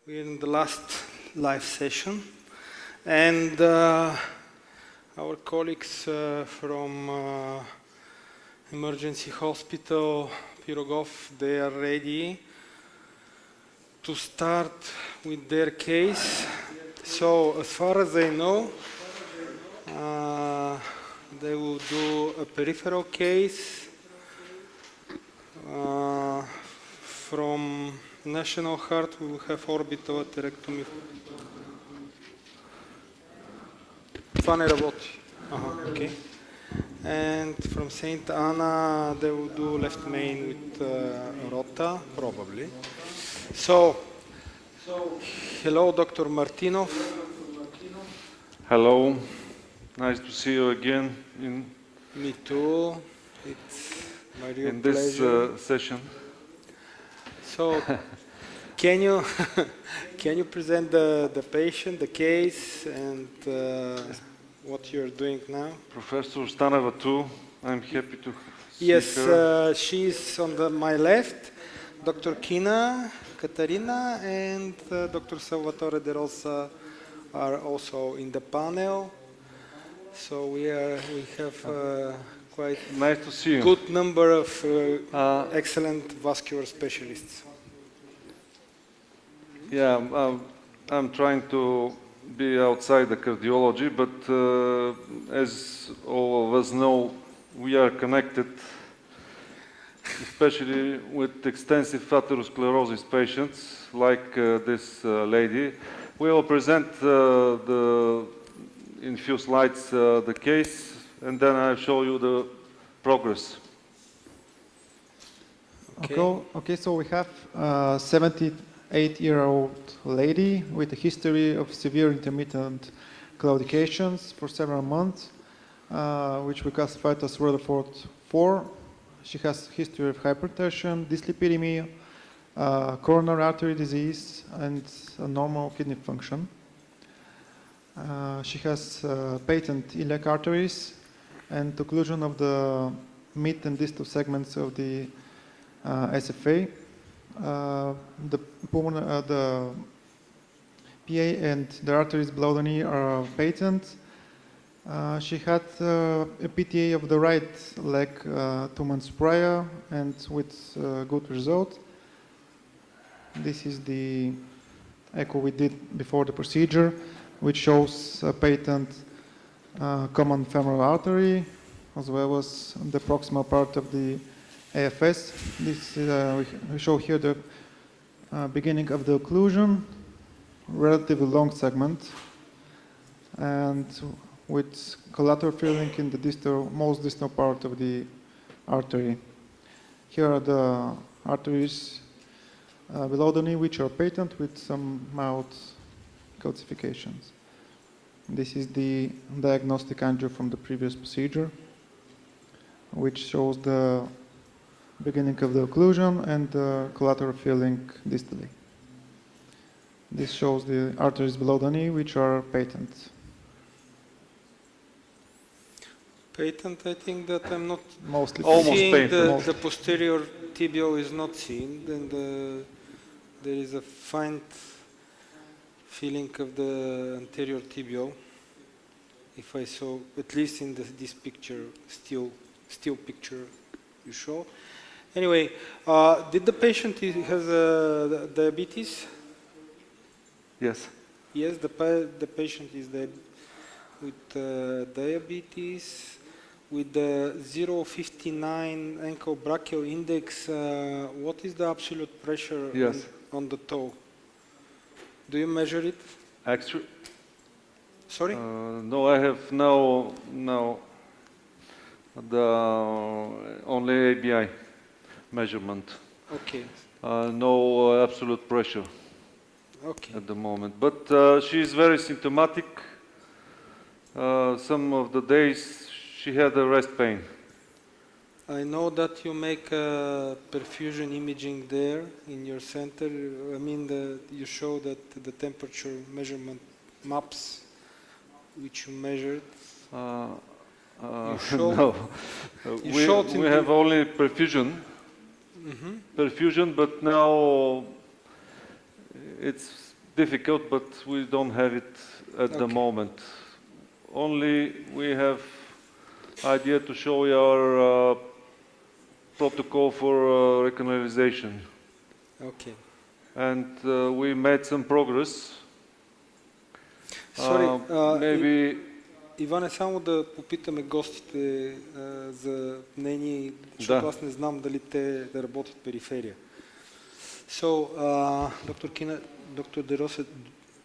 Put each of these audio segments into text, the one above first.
We're in the last live session, and our colleagues from Emergency Hospital Pirogov, they are ready to start with their case. So, as far as I know, they will do a peripheral case from National Heart. We will have orbital atherectomy. Това не работи. Okay. And from St. Anna, they will do left main with Rota, probably. So, hello, Dr. Martinov. Hello. Nice to see you again Me too. It's my real in this session. So, can you present the patient, the case, and what you're doing now? Professor Staneva too. I'm happy to see Yes, her. she's on my left. Dr. Kina, Katarina, and Dr. Salvatore De Rosa are also in the panel. So we have quite Nice to see you. good number of excellent vascular specialists. Yeah, I'm trying to be outside the cardiology, but as all of us know, we are connected, especially with extensive atherosclerosis patients like this lady. We will present in a few slides the case, and then I'll show you the progress. Okay, so we have a 78-year-old lady with a history of severe intermittent claudications for several months, which we classified as Rutherford 4. She has history of hypertension, dyslipidemia, coronary artery disease, and a normal kidney function. She has patent iliac arteries and occlusion of the mid and distal segments of the SFA. The PA and the arteries below the knee are patent. She had a PTA of the right leg 2 months prior and with good result. This is the echo we did before the procedure, which shows a patent common femoral artery as well as the proximal part of the AFS. This we show here the beginning of the occlusion, relatively long segment, and with collateral filling in the most distal part of the artery. Here are the arteries below the knee, which are patent with some mild calcifications. This is the diagnostic angio from the previous procedure, which shows the beginning of the occlusion and the collateral filling distally. This shows the arteries below the knee, which are patent. Patent, I think that I'm not Mostly Almost seeing patent. the posterior tibial is not seen, and there is a faint feeling of the anterior tibial. If I saw, at least in this picture, still picture you show. Anyway, did the patient has diabetes? Yes. Yes, the patient is with diabetes. With the 0.59 ankle brachial index, what is the absolute pressure on the toe? Do you measure it? Actually, Sorry? no, I have no the only ABI measurement. Okay. No absolute pressure at the moment. But she is very symptomatic. Some of the days she had a rest pain. I know that you make perfusion imaging there in your center. I mean, you show that the temperature measurement maps which you measured. No, we have only perfusion. Perfusion, but now it's difficult, but we don't have it at the Okay. moment. Only we have idea to show you our protocol for recanalization. Okay. And we made some progress. Sorry, Maybe Иване, само да попитаме гостите за мнение, защото аз не знам дали те да работят периферия. So, Dr. De Rosa,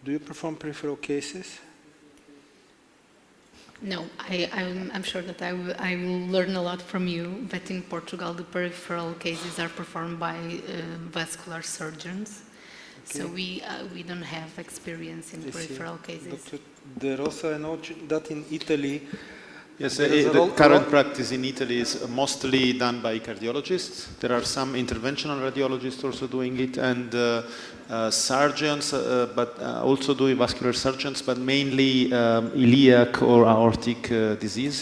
do you perform peripheral cases? No, I'm sure that I will learn a lot from you, but in Portugal the peripheral cases are performed by vascular surgeons. So we don't have experience in I see. peripheral cases. Dr. De Rosa, I know that in Italy. Yes, There is a the lot- current practice in Italy is mostly done by cardiologists. There are some interventional radiologists also doing it, and surgeons, but also do vascular surgeons, but mainly iliac or aortic disease.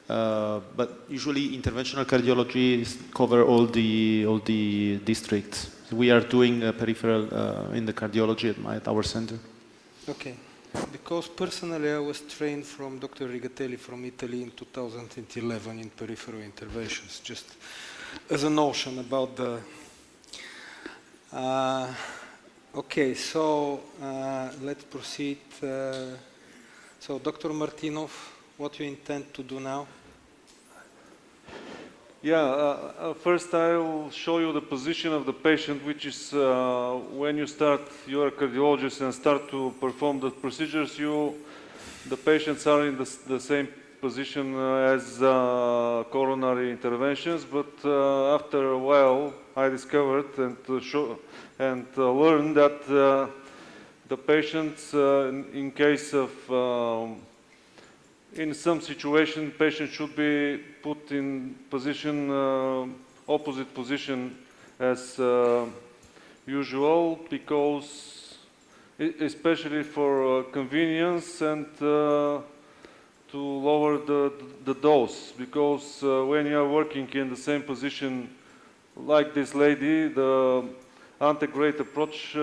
But usually interventional cardiology cover all the districts. We are doing peripheral in the cardiology at our center. Okay. Because personally I was trained from Dr. Rigatelli from Italy in 2011 in peripheral interventions, just as a notion about the... okay, so let's proceed. So Dr. Martinov, what you intend to do now? Yeah, first I will show you the position of the patient, which is when you start, you are a cardiologist and start to perform the procedures, the patients are in the same position as coronary interventions, but after a while I discovered and learned that the patients, in case of in some situation, patient should be put in position, opposite position as usual, because especially for convenience and to lower the dose, because when you are working in the same position like this lady, the antegrade approach,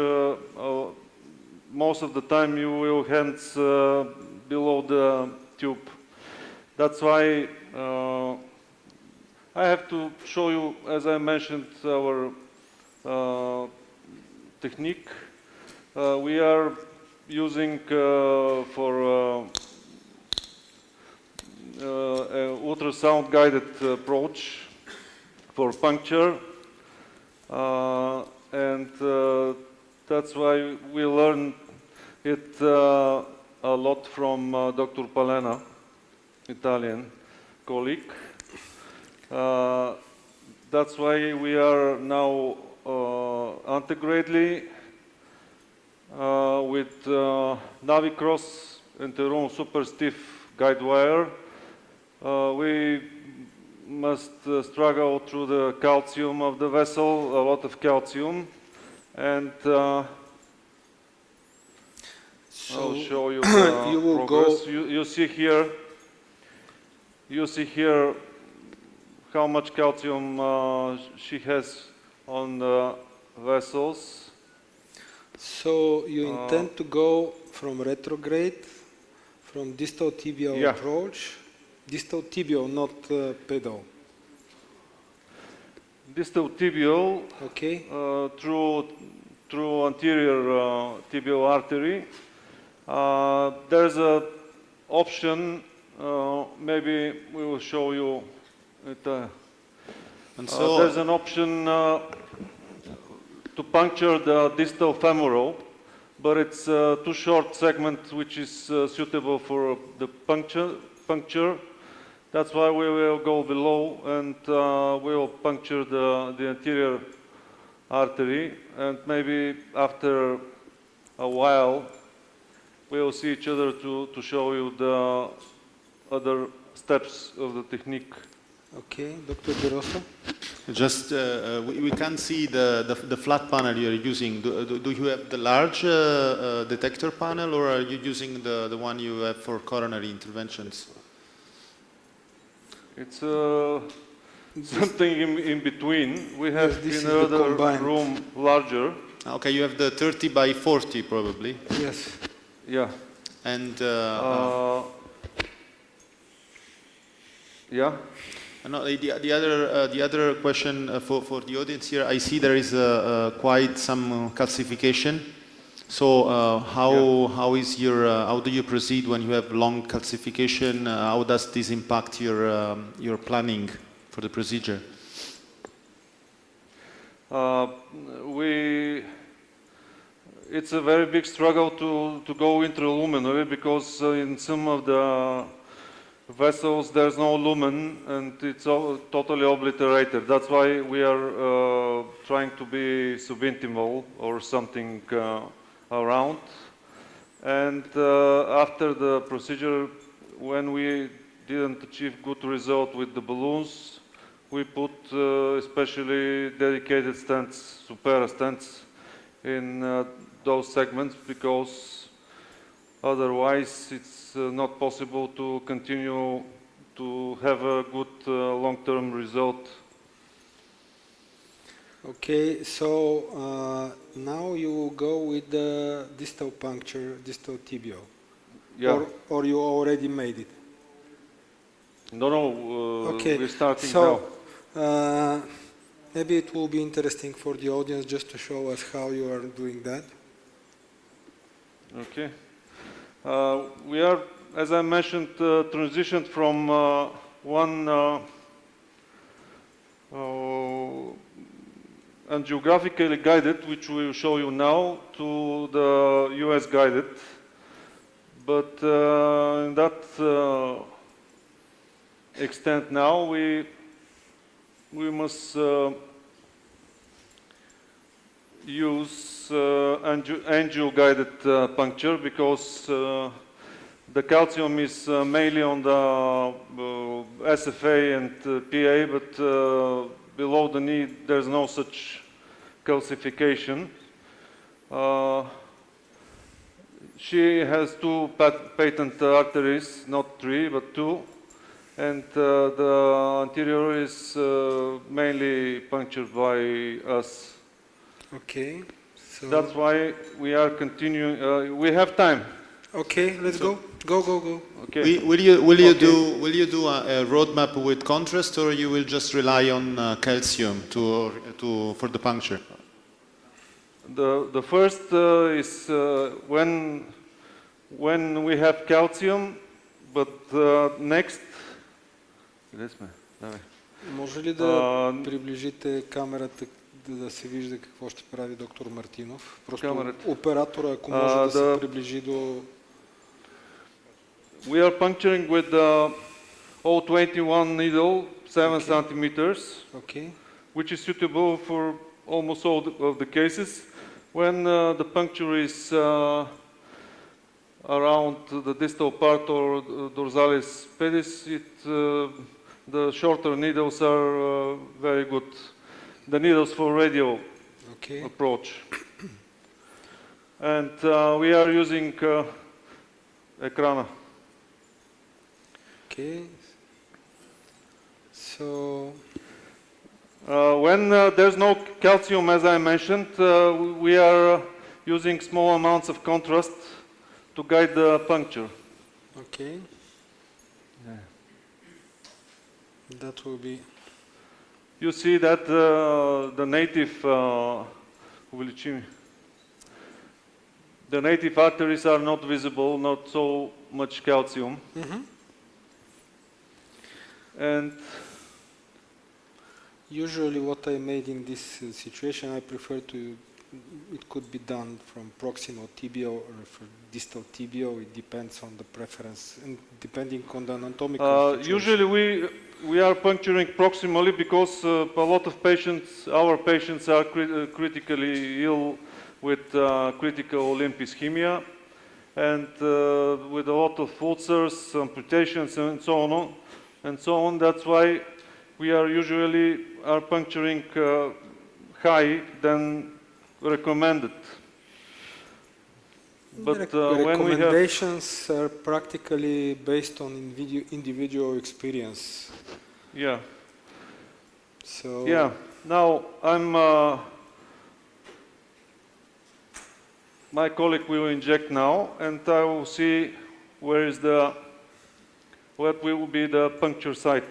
most of the time you will hands below the tube. That's why I have to show you, as I mentioned, our technique. We are using for ultrasound guided approach for puncture, and that's why we learn it a lot from Dr. Palena, Italian colleague. That's why we are now antegradely with Navicross Enteron super stiff guide wire. We must struggle through the calcium of the vessel, a lot of calcium, and I'll show you the you will progress. go- You see here how much calcium she has on the vessels. So you intend to go from retrograde, from distal tibial Yeah. approach, distal tibial, not pedal, Distal tibial okay? through anterior tibial artery. There's a option, maybe we will show you it. And so There's an option to puncture the distal femoral, but it's too short segment which is suitable for the puncture. That's why we will go below and we will puncture the anterior artery, and maybe after a while we will see each other to show you the other steps of the technique. Okay, Dr. De Rosa? just we can't see the flat panel you're using. Do you have the large detector panel, or are you using the one you have for coronary interventions? It's something in between. We have Yes, this is in the another combined. room larger. Okay, you have the 30 by 40 probably. Yes. Yeah. And Yeah. no, the other question for the audience here, I see there is quite some calcification. So how is your how do you proceed when you have long calcification? How does this impact your planning for the procedure? It's a very big struggle to go intraluminary because in some of the vessels there's no lumen and it's all totally obliterated. That's why we are trying to be subintimal or something around. And after the procedure, when we didn't achieve good result with the balloons, we put especially dedicated stents, Supera stents, in those segments because otherwise it's not possible to continue to have a good long-term result. Okay, so now you go with the distal puncture, distal tibial. Yeah. Or you already made it? No, Okay, we're starting so now. maybe it will be interesting for the audience just to show us how you are doing that. Okay. We are, as I mentioned, transitioned from one angiographically guided, which we will show you now, to the US guided. But in that extent now, we must use angio-guided puncture because the calcium is mainly on the SFA and PA, but below the knee there's no such calcification. She has two patent arteries, not three, but two. And the anterior is mainly punctured by us. Okay, so... That's why we are continuing. We have time. Okay, let's go. Go. Okay. Will you do a roadmap with contrast, or you will just rely on calcium for the puncture? The first is when we have calcium, but next. Може ли да приближите камерата, да се вижда какво ще прави доктор Мартинов? Просто оператора, ако може да се приближи до... We are puncturing with the O21 needle, 7 centimeters, Okay. which is suitable for almost all of the cases. When the puncture is around the distal part or dorsalis pedis, the shorter needles are very good. The needles for radial approach. And we are using Ekrana. Okay. So... when there's no calcium, as I mentioned, we are using small amounts of contrast to guide the puncture. Okay. Yeah. That will be... You see that the native arteries are not visible, not so much calcium. Mm-hmm. And usually what I made in this situation, I prefer to, it could be done from proximal tibial or from distal tibial. It depends on the preference and depending on the anatomical situation. Usually we are puncturing proximally because a lot of patients, our patients are critically ill with critical limb ischemia and with a lot of ulcers, amputations and so on. That's why we are usually puncturing high than recommended. But when we have recommendations are practically based on individual experience. Yeah. So yeah. Now I'm my colleague will inject now, and I will see what will be the puncture site.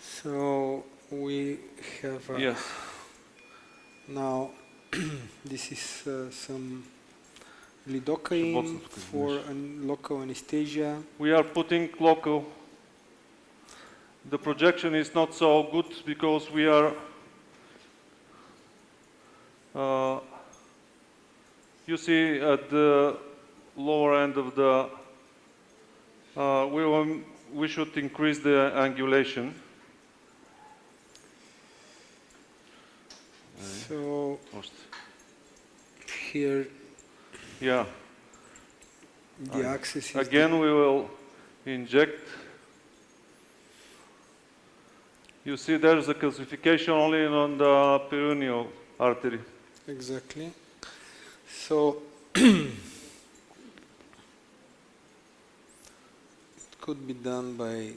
So we have Yes. now this is some lidocaine for local anesthesia. We are putting local. The projection is not so good because we are. You see at the lower end of the. We should increase the angulation. So here Yeah. the axis is Again, we will inject. You see there's a calcification only on the perineal artery. exactly. So it could be done by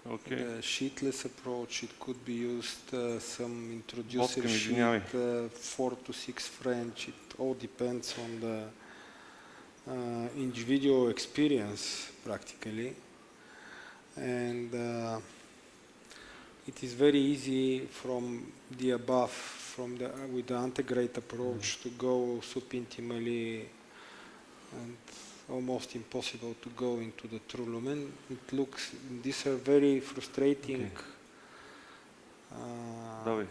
Okay. the sheetless approach. It could be used some introducer Vodka, sheet, извинявай. 4 to 6 French. It all depends on the individual experience, practically. And it is very easy from the above, with the antegrade approach, to go subintimally, and almost impossible to go into the true lumen. It looks, these are very frustrating, Давай.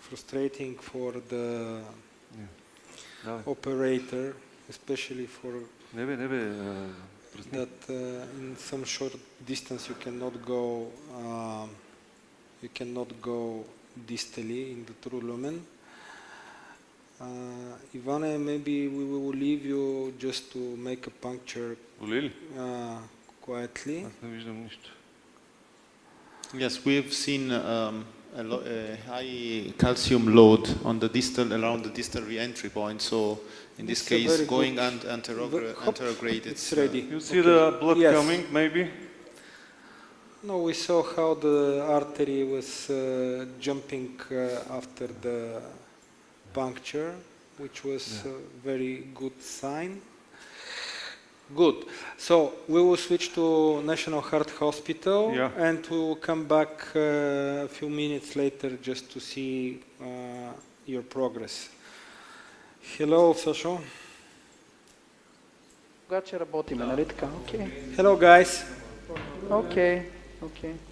frustrating for the Давай. operator, especially for Не бе, пръсни. that in some short distance you cannot go distally in the true lumen. Ivane, maybe we will leave you just to make a puncture Боли ли? quietly. Аз не виждам нищо. Yes, we've seen a high calcium load on the distal, around the distal re-entry point. So in this It's a case, very going good- anterograde, It's ready. You see Okay. the blood Yes. coming, maybe? No, we saw how the artery was jumping after the puncture, which was a very good sign. Good. So we will switch to National Heart Hospital, Yeah. and we will come back a few minutes later just to see your progress. Hello, Sasho. Когато работиме, нали така? Окей. Hello, guys. Окей.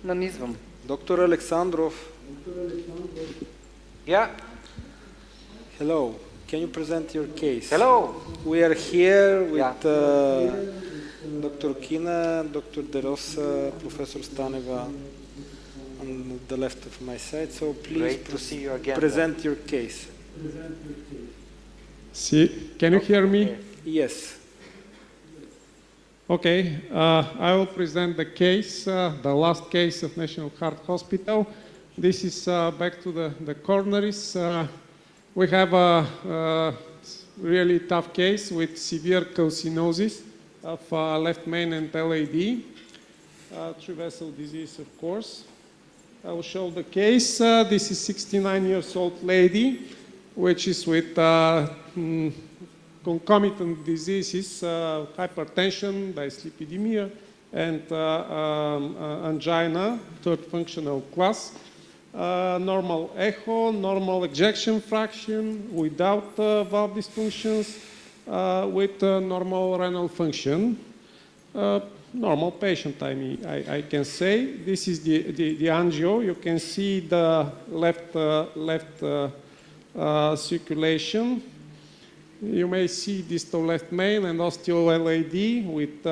Нанизвам. Dr. Alexandrov. Yeah. Hello. Can you present your case? Hello. We are here with Dr. Kina, Dr. De Rosa, Professor Staneva on the left of my side. So please Great to see you again. present your case. See, can you hear me? Yes. Okay, I will present the case, the last case of National Heart Hospital. This is back to the coronaries. We have a really tough case with severe calcinosis of left main and LAD, true vessel disease, of course. I will show the case. This is 69 years old lady, which is with concomitant diseases, hypertension, dyslipidemia, and angina, third functional class. Normal echo, normal ejection fraction without valve dysfunctions, with normal renal function. Normal patient, I can say. This is the angio. You can see the left circulation. You may see distal left main and osteo LAD with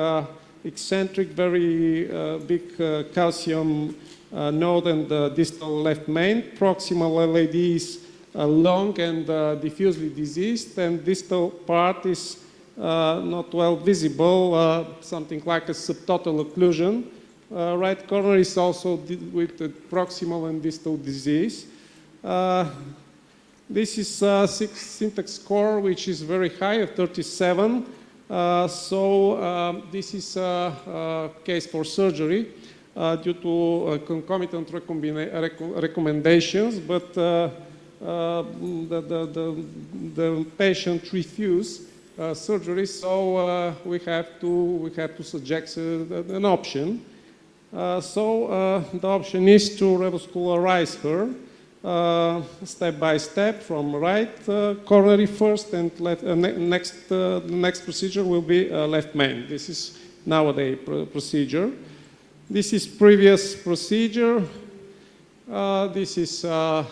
eccentric, very big calcium node and distal left main. Proximal LAD is long and diffusely diseased, and distal part is not well visible, something like a subtotal occlusion. Right corner is also with the proximal and distal disease. This is syntax score, which is very high, at 37. So this is a case for surgery. due to concomitant recommendations, but the patient refused surgery, so we have to suggest an option. So the option is to revascularize her step by step from right coronary first, and the next procedure will be left main. This is nowadays procedure. This is previous procedure. This is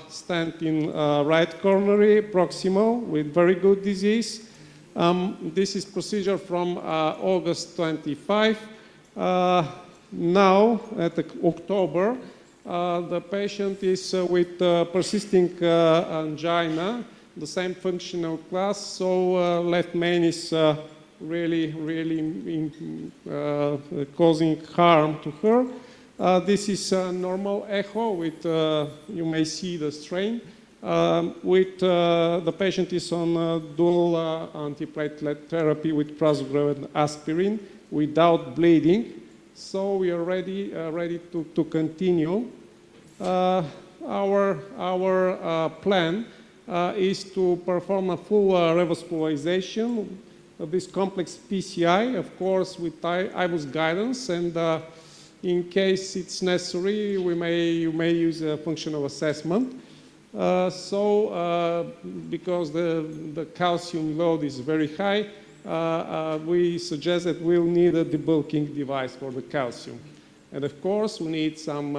stent in right coronary proximal with very good disease. This is procedure from August 25. Now, at October, the patient is with persisting angina, the same functional class, so left main is really causing harm to her. This is a normal echo with, you may see the strain. The patient is on dual antiplatelet therapy with prasugrel and aspirin without bleeding. So we are ready to continue. Our plan is to perform a full revascularization of this complex PCI, of course, with IVUS guidance, and in case it's necessary, you may use a functional assessment. Because the calcium load is very high, we suggest that we'll need a debulking device for the calcium. And of course, we need some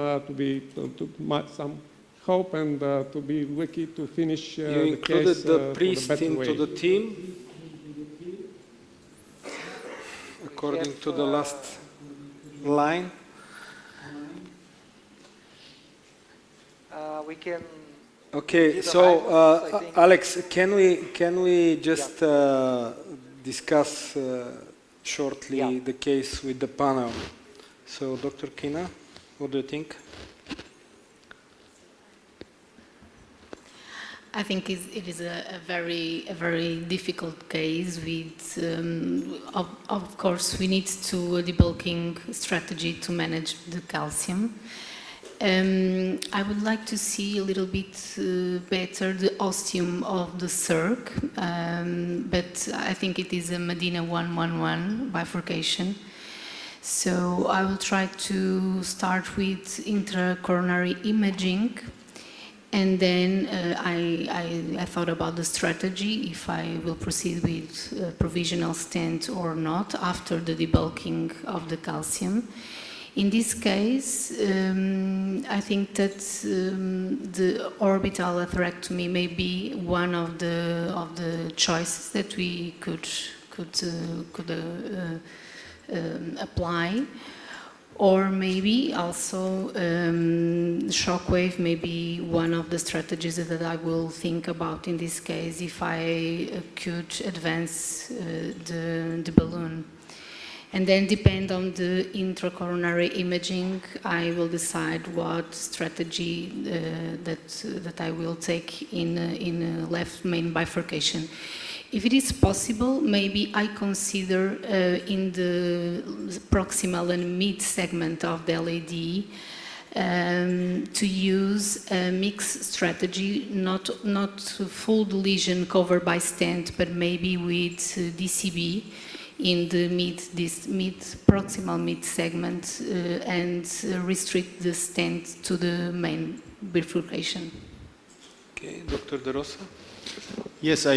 some hope and to be lucky to finish You the included case the for priest better into way. the team, according Yes, to the last line. We can. Okay, Give so an IVUS, I think. Alex, can we just discuss shortly the case with the panel? So, Dr. Kina, what do you think? I think it is a very difficult case with, of course, we need to a debulking strategy to manage the calcium. I would like to see a little bit better the ostium of the circ, but I think it is a Medina 111 bifurcation. So I will try to start with intracoronary imaging, and then I thought about the strategy, if I will proceed with provisional stent or not after the debulking of the calcium. In this case, I think that the orbital atherectomy may be one of the choices that we could apply, or maybe also shockwave may be one of the strategies that I will think about in this case if I could advance the balloon. And then, depend on the intracoronary imaging, I will decide what strategy that I will take in a left main bifurcation. If it is possible, maybe I consider in the proximal and mid segment of the LAD to use a mixed strategy, not full lesion covered by stent, but maybe with DCB in the proximal mid segment and restrict the stent to the main bifurcation. Okay, Dr. De Rosa? Yes, I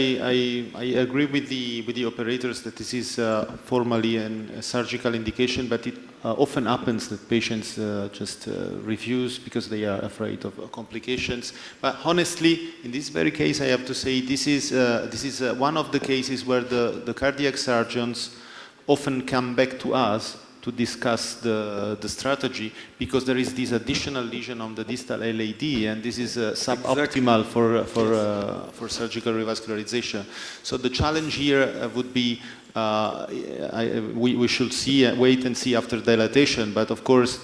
agree with the operators that this is formally a surgical indication, but it often happens that patients just refuse because they are afraid of complications. But honestly, in this very case, I have to say this is one of the cases where the cardiac surgeons often come back to us to discuss the strategy, because there is this additional lesion on the distal LAD, and this is suboptimal for surgical revascularization. So the challenge here would be we should wait and see after dilatation, but of course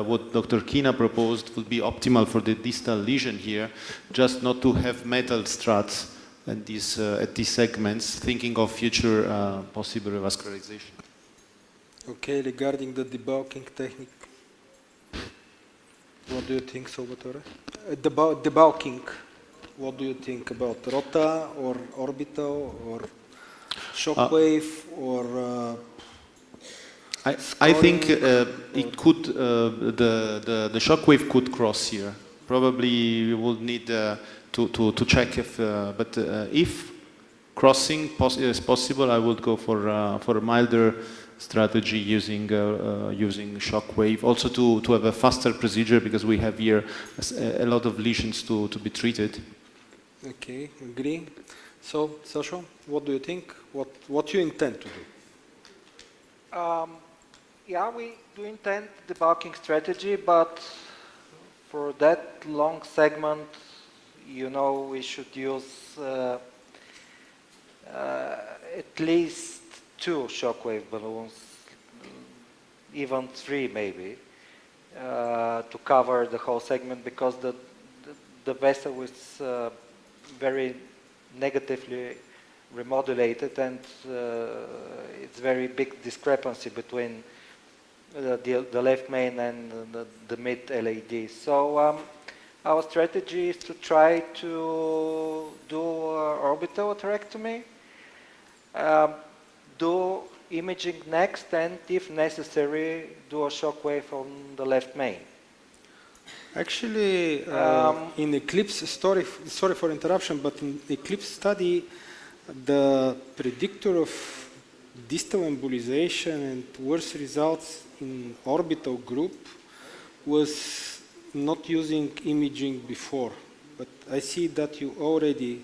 what Dr. Kina proposed would be optimal for the distal lesion here, just not to have metal struts at these segments, thinking of future possible revascularization. Okay, regarding the debulking technique. What do you think, Salvatore? Debulking. What do you think about rota or orbital or shockwave or I think scoring it could the shockwave could cross here. Probably we will need to check if if crossing is possible, I would go for a milder strategy using using shockwave. Also to have a faster procedure because we have here a lot of lesions to be treated. Okay, agree. So, Sasha, what do you think? What you intend to do? Yeah, we do intend debulking strategy, but for that long segment, you know, we should use at least 2 shockwave balloons, even 3 maybe, to cover the whole segment because the vessel is very negatively remodulated and it's very big discrepancy between the left main and the mid LED. So our strategy is to try to do orbital atherectomy, do imaging next, and if necessary, do a shockwave on the left main. Actually, in Eclipse, sorry for interruption, but in Eclipse study, the predictor of distal embolization and worse results in orbital group was not using imaging before. But I see that you already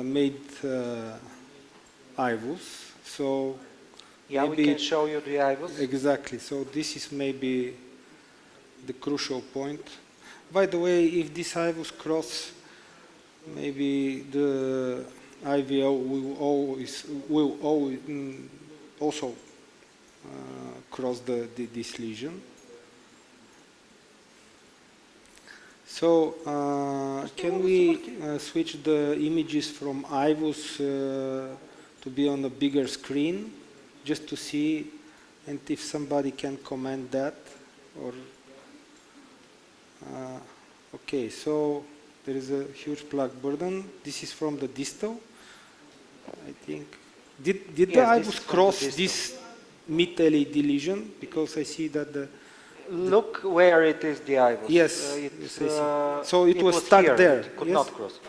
made IVUS, so Yeah, we maybe can show you the IVUS. exactly. So this is maybe the crucial point. By the way, if this IVUS cross, maybe the IVL will also cross this lesion. So can we switch the images from IVUS to be on a bigger screen, just to see, and if somebody can comment that, or okay, so there is a huge plaque burden. This is from the distal, I think. Did the Yes, this IVUS is from the cross distal. this mid-LED lesion? Because I see that the... Look where it is the IVUS. Yes, It's, yes, I see. So it was stuck here. there, It could yes? not cross.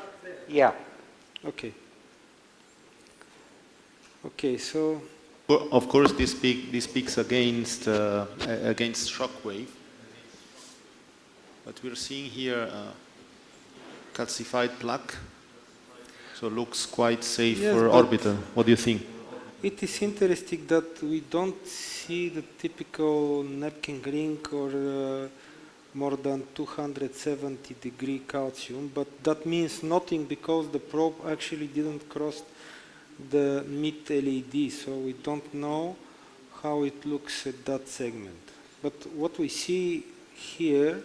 Yeah. Okay. Okay, so... Well, of course, this speaks against shockwave. But we're seeing here calcified plaque, so looks quite safe Yes, for but- orbital. What do you think? It is interesting that we don't see the typical napkin ring or more than 270-degree calcium, but that means nothing because the probe actually didn't cross the mid-LED, so we don't know how it looks at that segment. But what we see here,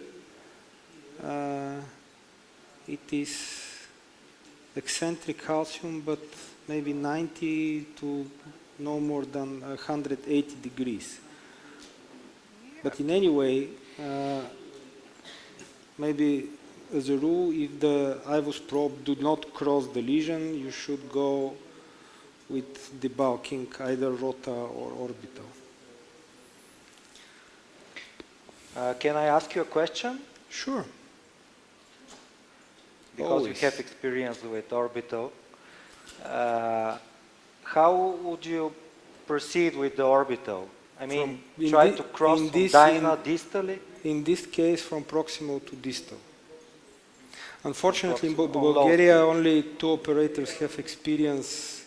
it is eccentric calcium, but maybe 90 to no more than 180 degrees. But in any way, maybe as a rule, if the IVUS probe do not cross the lesion, you should go with debulking either rota or orbital. Can I ask you a question? Sure. Because Always. you have experience with orbital. How would you proceed with the orbital? I mean, in try thi- to cross in from this- dyna distally? In this case, from proximal to distal. Unfortunately, in Proximal. Bulgaria, only 2 operators have experience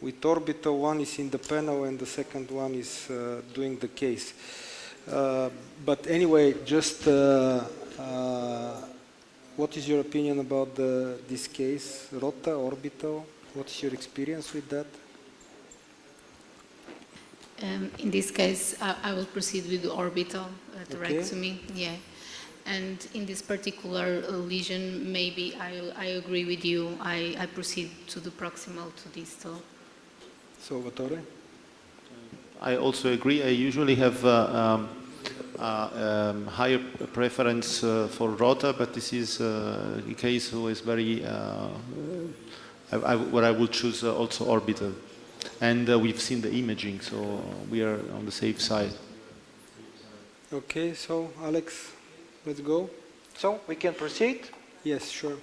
with orbital. One is in the panel and the second one is doing the case. But anyway, just what is your opinion about this case? Rota, orbital, what is your experience with that? In this case, I will proceed with the orbital atherectomy. Yeah. And in this particular lesion, maybe I agree with you. I proceed to the proximal to distal. Salvatore? I also agree. I usually have higher preference for rota, but this is a case who is very, where I will choose also orbital. And we've seen the imaging, so we are on the safe side. Okay, so Alex, let's go. So we can proceed. Yes, sure.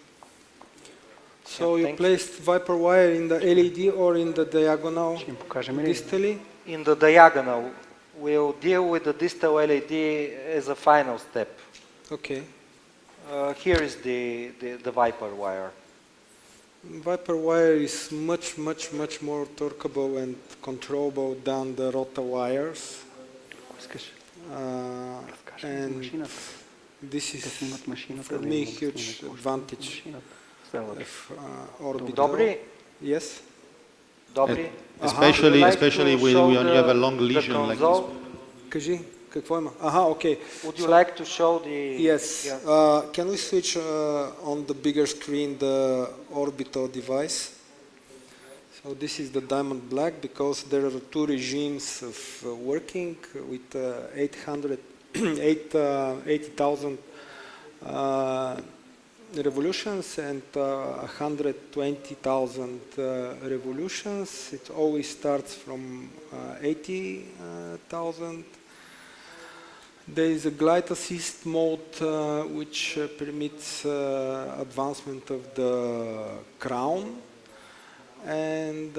So you thanks. placed Viper wire in the LED or in the diagonal Ще им покажем ли? distally? In the diagonal, we'll deal with the distal LED as a final step. Okay. Here is the Viper wire. Viper wire is much more torqueable and controllable than the Rota wires. Ако искаш, разкажи за And машината. this Да is снимат машината. for да me видим да huge снимат какво ще advantage машината. Селата. of orbital. Dobry? Yes. Dobry? Especially, Would you like especially to when show you have a long the lesion like this. console? Кажи, какво има? Aha, okay. Would you like to show the... Yes. Yeah. Can we switch on the bigger screen the orbital device? So this is the diamond black because there are two regimes of working with 80,000 revolutions and 120,000 revolutions. It always starts from 80,000. There is a glide assist mode which permits advancement of the crown, and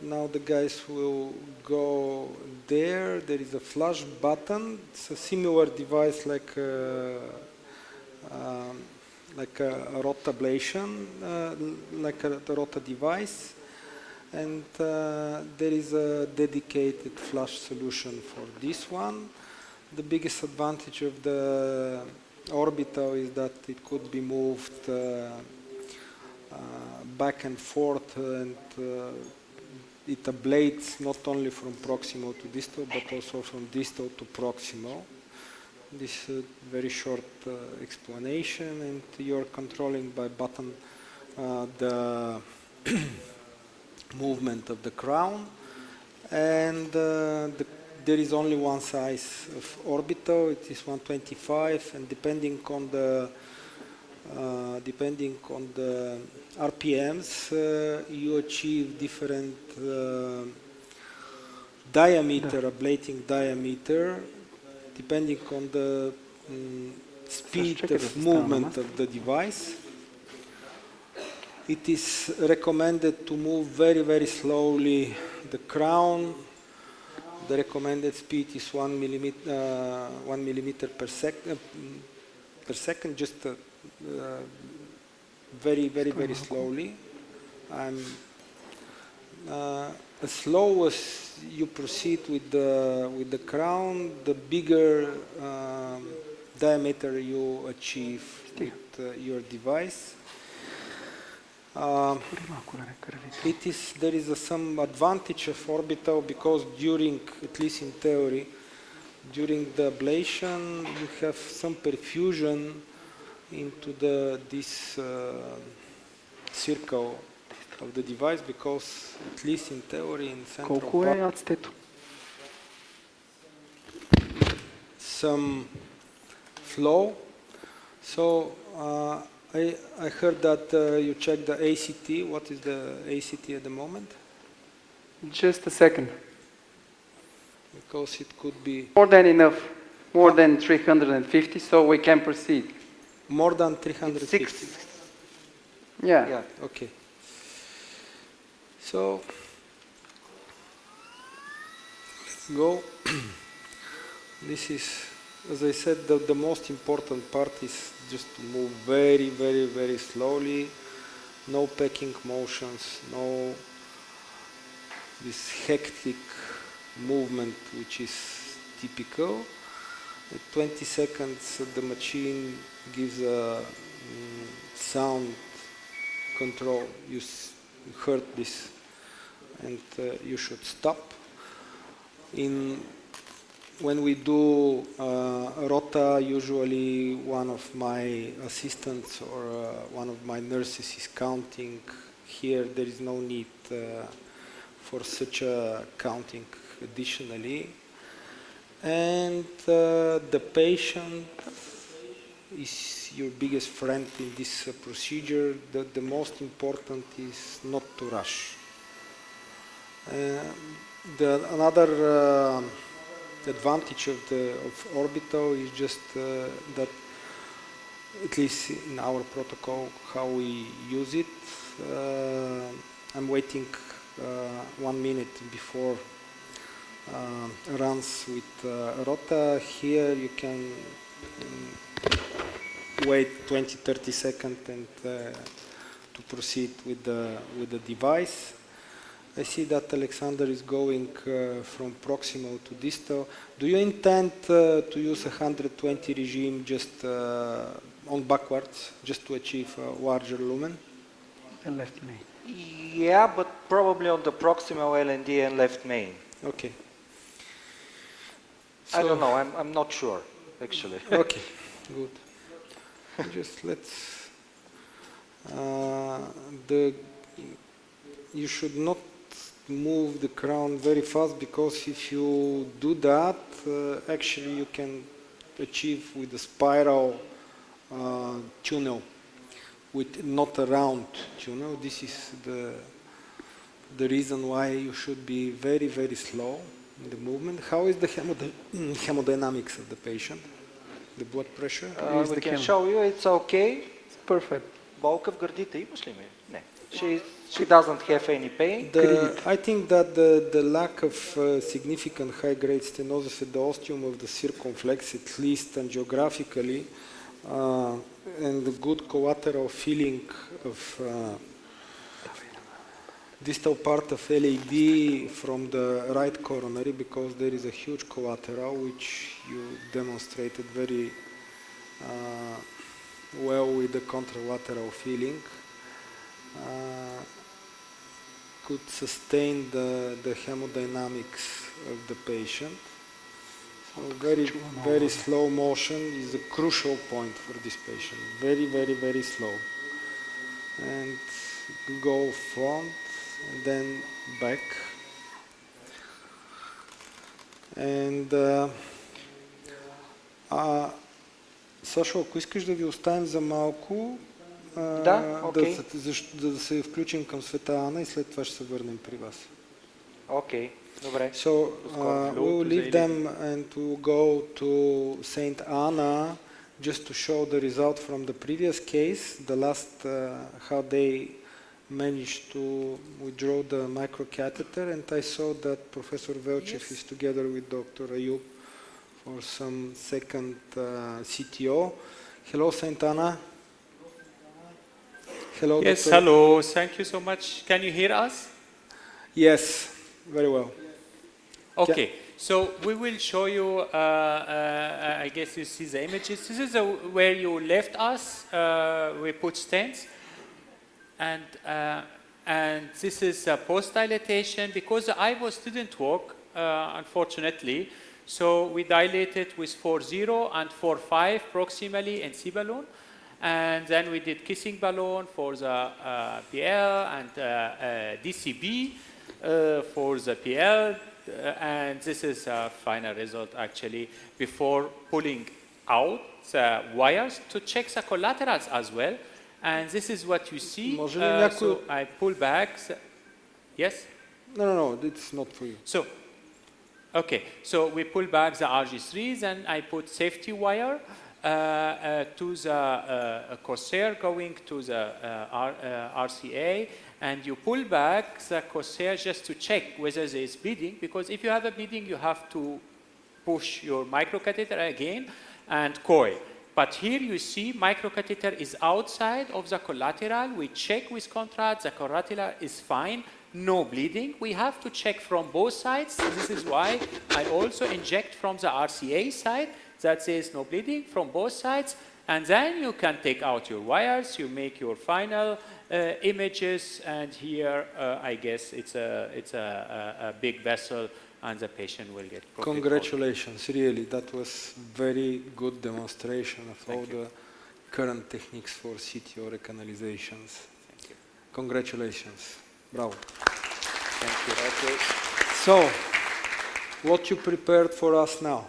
now the guys will go there. There is a flash button. It's a similar device like a Rota ablation, like the Rota device, and there is a dedicated flash solution for this one. The biggest advantage of the orbital is that it could be moved back and forth, and it ablates not only from proximal to distal, but also from distal to proximal. This is a very short explanation, and you're controlling by button the movement of the crown. And there is only one size of orbital. It is 125, and depending on the RPMs, you achieve different diameter, ablating diameter, depending on the speed of movement of the device. It is recommended to move very slowly the crown. The recommended speed is 1 millimeter per second, just very slowly. As slow as you proceed with the crown, the bigger diameter you achieve with your device. There is some advantage of orbital because during, at least in theory, during the ablation, you have some perfusion into this circle of the device, because at least in theory, in central Колко е ацтето? some flow. So I heard that you checked the ACT. What is the ACT at the moment? Just a second. Because it could be More than enough. More than 350, so we can proceed. more than It's 350. 6. Yeah. Yeah. Okay. So let's go. This is, as I said, the most important part is just to move very slowly. No pecking motions, no this hectic movement which is typical. At 20 seconds the machine gives a sound control. You heard this, and you should stop. When we do Rota, usually one of my assistants or one of my nurses is counting. Here there is no need for such a counting additionally. And the patient is your biggest friend in this procedure. The most important is not to rush. Another advantage of Orbital is just that, at least in our protocol, how we use it. I'm waiting 1 minute before runs with Rota. Here you can wait 20-30 seconds and to proceed with the device. I see that Alexander is going from proximal to distal. Do you intend to use a 120 regime just on backwards, just to achieve a larger lumen? The left main. Yeah, but probably on the proximal LND and left main. Okay. I don't know, I'm not sure, actually. Okay, good. Just let's... you should not move the crown very fast, because if you do that, actually you can achieve with the spiral tunnel, with not a round tunnel. This is the reason why you should be very, very slow in the movement. How is the hemodynamics of the patient? The blood pressure? We can show you, it's okay. It's perfect. Болка в гърдите имаш ли ме? Не. She doesn't have any pain. I think that the lack of significant high-grade stenosis at the ostium of the circumflex, at least angiographically, and the good collateral feeling of distal part of LAD from the right coronary, because there is a huge collateral which you demonstrated very well with the contralateral feeling, could sustain the hemodynamics of the patient. So very slow motion is a crucial point for this patient. Very, very, very slow. And go front, and then back. And Сашо, ако искаш да ви оставим за малко, окей. да се включим към Света Ана и след това ще се върнем при вас. Окей, добре. So we'll leave them and we'll go to Saint Anna just to show the result from the previous case, the last, how they managed to withdraw the microcatheter, and I saw that Professor Velchev is together with Dr. Ayub for some second CTO. Hello, Saint Anna. Hello, Yes, Dr. hello. Thank you so much. Can you hear us? Yes, very well. Okay. So we will show you, I guess you see the images. This is where you left us. We put stents. And this is post-dilatation. Because the IVOS didn't work, unfortunately, so we dilated with 4.0 and 4.5 proximally in C balloon. And then we did kissing balloon for the PL and DCB for the PL. And this is a final result, actually, before pulling out the wires to check the collaterals as well. And this is what you see. So I pull back. Yes? No, it's not for you. So, okay. So we pull back the RG3s, and I put safety wire to the Corsair going to the RCA. And you pull back the Corsair just to check whether there is bleeding, because if you have a bleeding, you have to push your microcatheter again and coil. But here you see microcatheter is outside of the collateral. We check with contrast, the collateral is fine, no bleeding. We have to check from both sides. This is why I also inject from the RCA side that there is no bleeding from both sides. And then you can take out your wires, you make your final images, and here I guess it's a big vessel, and the patient will get propofol. Congratulations, really. That was very good demonstration of all the current techniques for CTO recanalizations. Thank you. Congratulations. Bravo. Thank you. So, what you prepared for us now.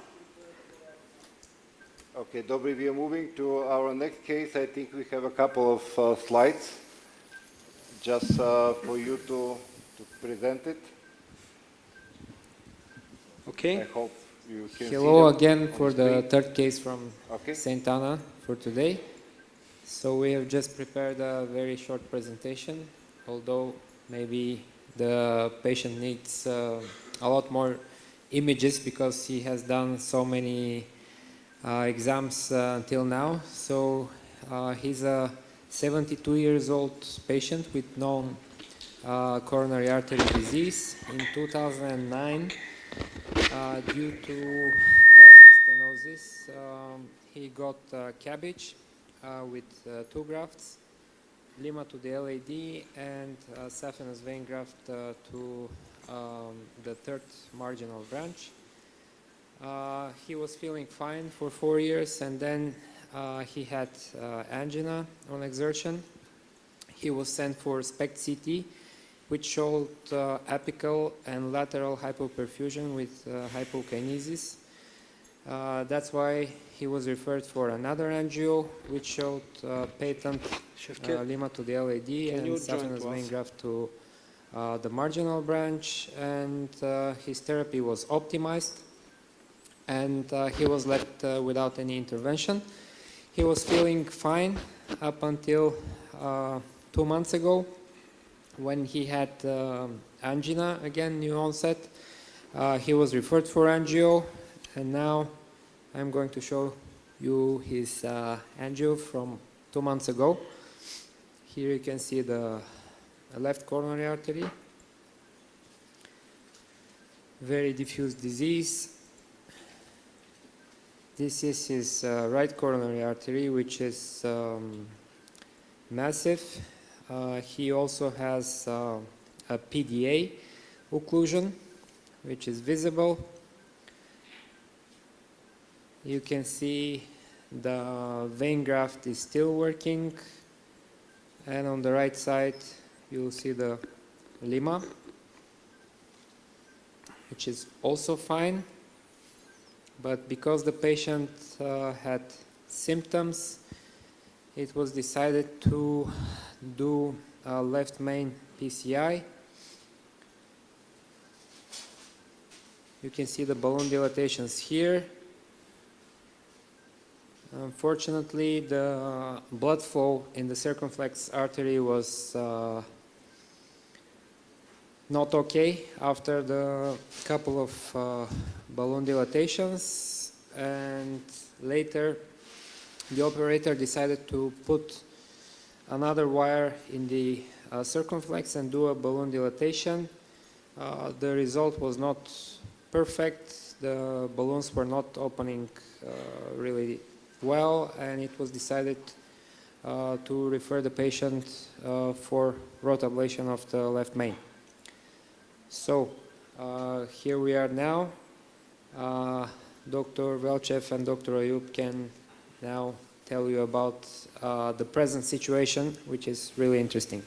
Okay, Dobry, we are moving to our next case. I think we have a couple of slides just for you to present it. Okay. I hope you can see Hello them again on for the the screen. third case from Okay. St. Anna for today. So we have just prepared a very short presentation, although maybe the patient needs a lot more images because he has done so many exams until now. So he's a 72 years old patient with known coronary artery disease. In 2009, due to LM stenosis, he got CABG with 2 grafts, Lima to the LAD, and saphenous vein graft to the 3rd marginal branch. He was feeling fine for 4 years, and then he had angina on exertion. He was sent for SPECT CT, which showed apical and lateral hypoperfusion with hypokinesis. That's why he was referred for another angio, which showed patent Lima to the LAD and saphenous vein graft to the marginal branch, and his therapy was optimized, and he was left without any intervention. He was feeling fine up until 2 months ago, when he had angina again, new onset. He was referred for angio, and now I'm going to show you his angio from 2 months ago. Here you can see the left coronary artery, very diffuse disease. This is his right coronary artery, which is massive. He also has a PDA occlusion, which is visible. You can see the vein graft is still working, and on the right side you'll see the Lima, which is also fine. But because the patient had symptoms, it was decided to do a left main PCI. You can see the balloon dilatations here. Unfortunately, the blood flow in the circumflex artery was not okay after the couple of balloon dilatations, and later the operator decided to put another wire in the circumflex and do a balloon dilatation. The result was not perfect. The balloons were not opening really well, and it was decided to refer the patient for rotablation of the left main. So here we are now. Dr. Velchev and Dr. Ayub can now tell you about the present situation, which is really interesting.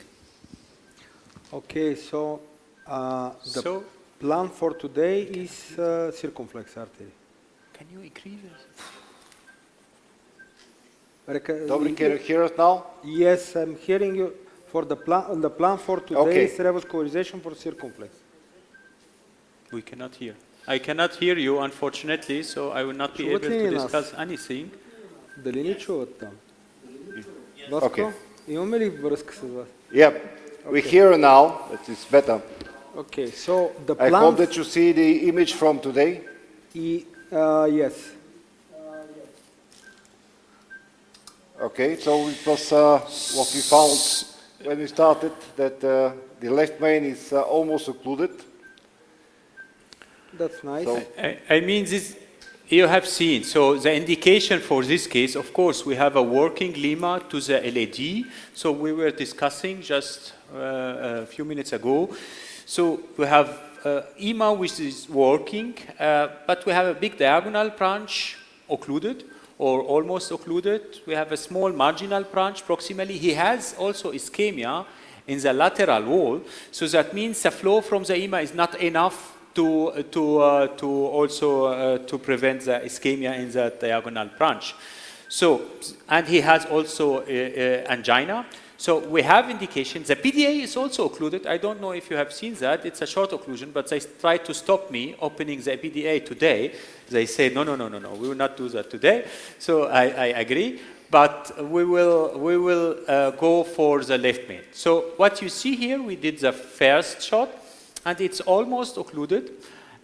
Okay, so the plan for today is circumflex artery. Can you increase it? Dobry, can you hear us now? Yes, I'm hearing you. For the plan, for today is revascularization for circumflex. We cannot hear. I cannot hear you, unfortunately, so I will not be able to discuss anything. Дали ни чуват там? Васко, имаме ли връзка с вас? Yep, we hear now. It is better. Okay, so the I plan... hope that you see the image from today. Yes. Okay, so it was what we found when we started, that the left main is almost occluded. That's nice. So I mean, this you have seen. So the indication for this case, of course, we have a working Lima to the LAD. So we were discussing just a few minutes ago. So we have EMA, which is working, but we have a big diagonal branch occluded or almost occluded. We have a small marginal branch proximally. He has also ischemia in the lateral wall. So that means the flow from the EMA is not enough to also to prevent the ischemia in the diagonal branch. So, and he has also angina. So we have indications. The PDA is also occluded. I don't know if you have seen that. It's a short occlusion, but they tried to stop me opening the PDA today. They say, no, we will not do that today. So I agree. But we will go for the left main. So what you see here, we did the first shot, and it's almost occluded.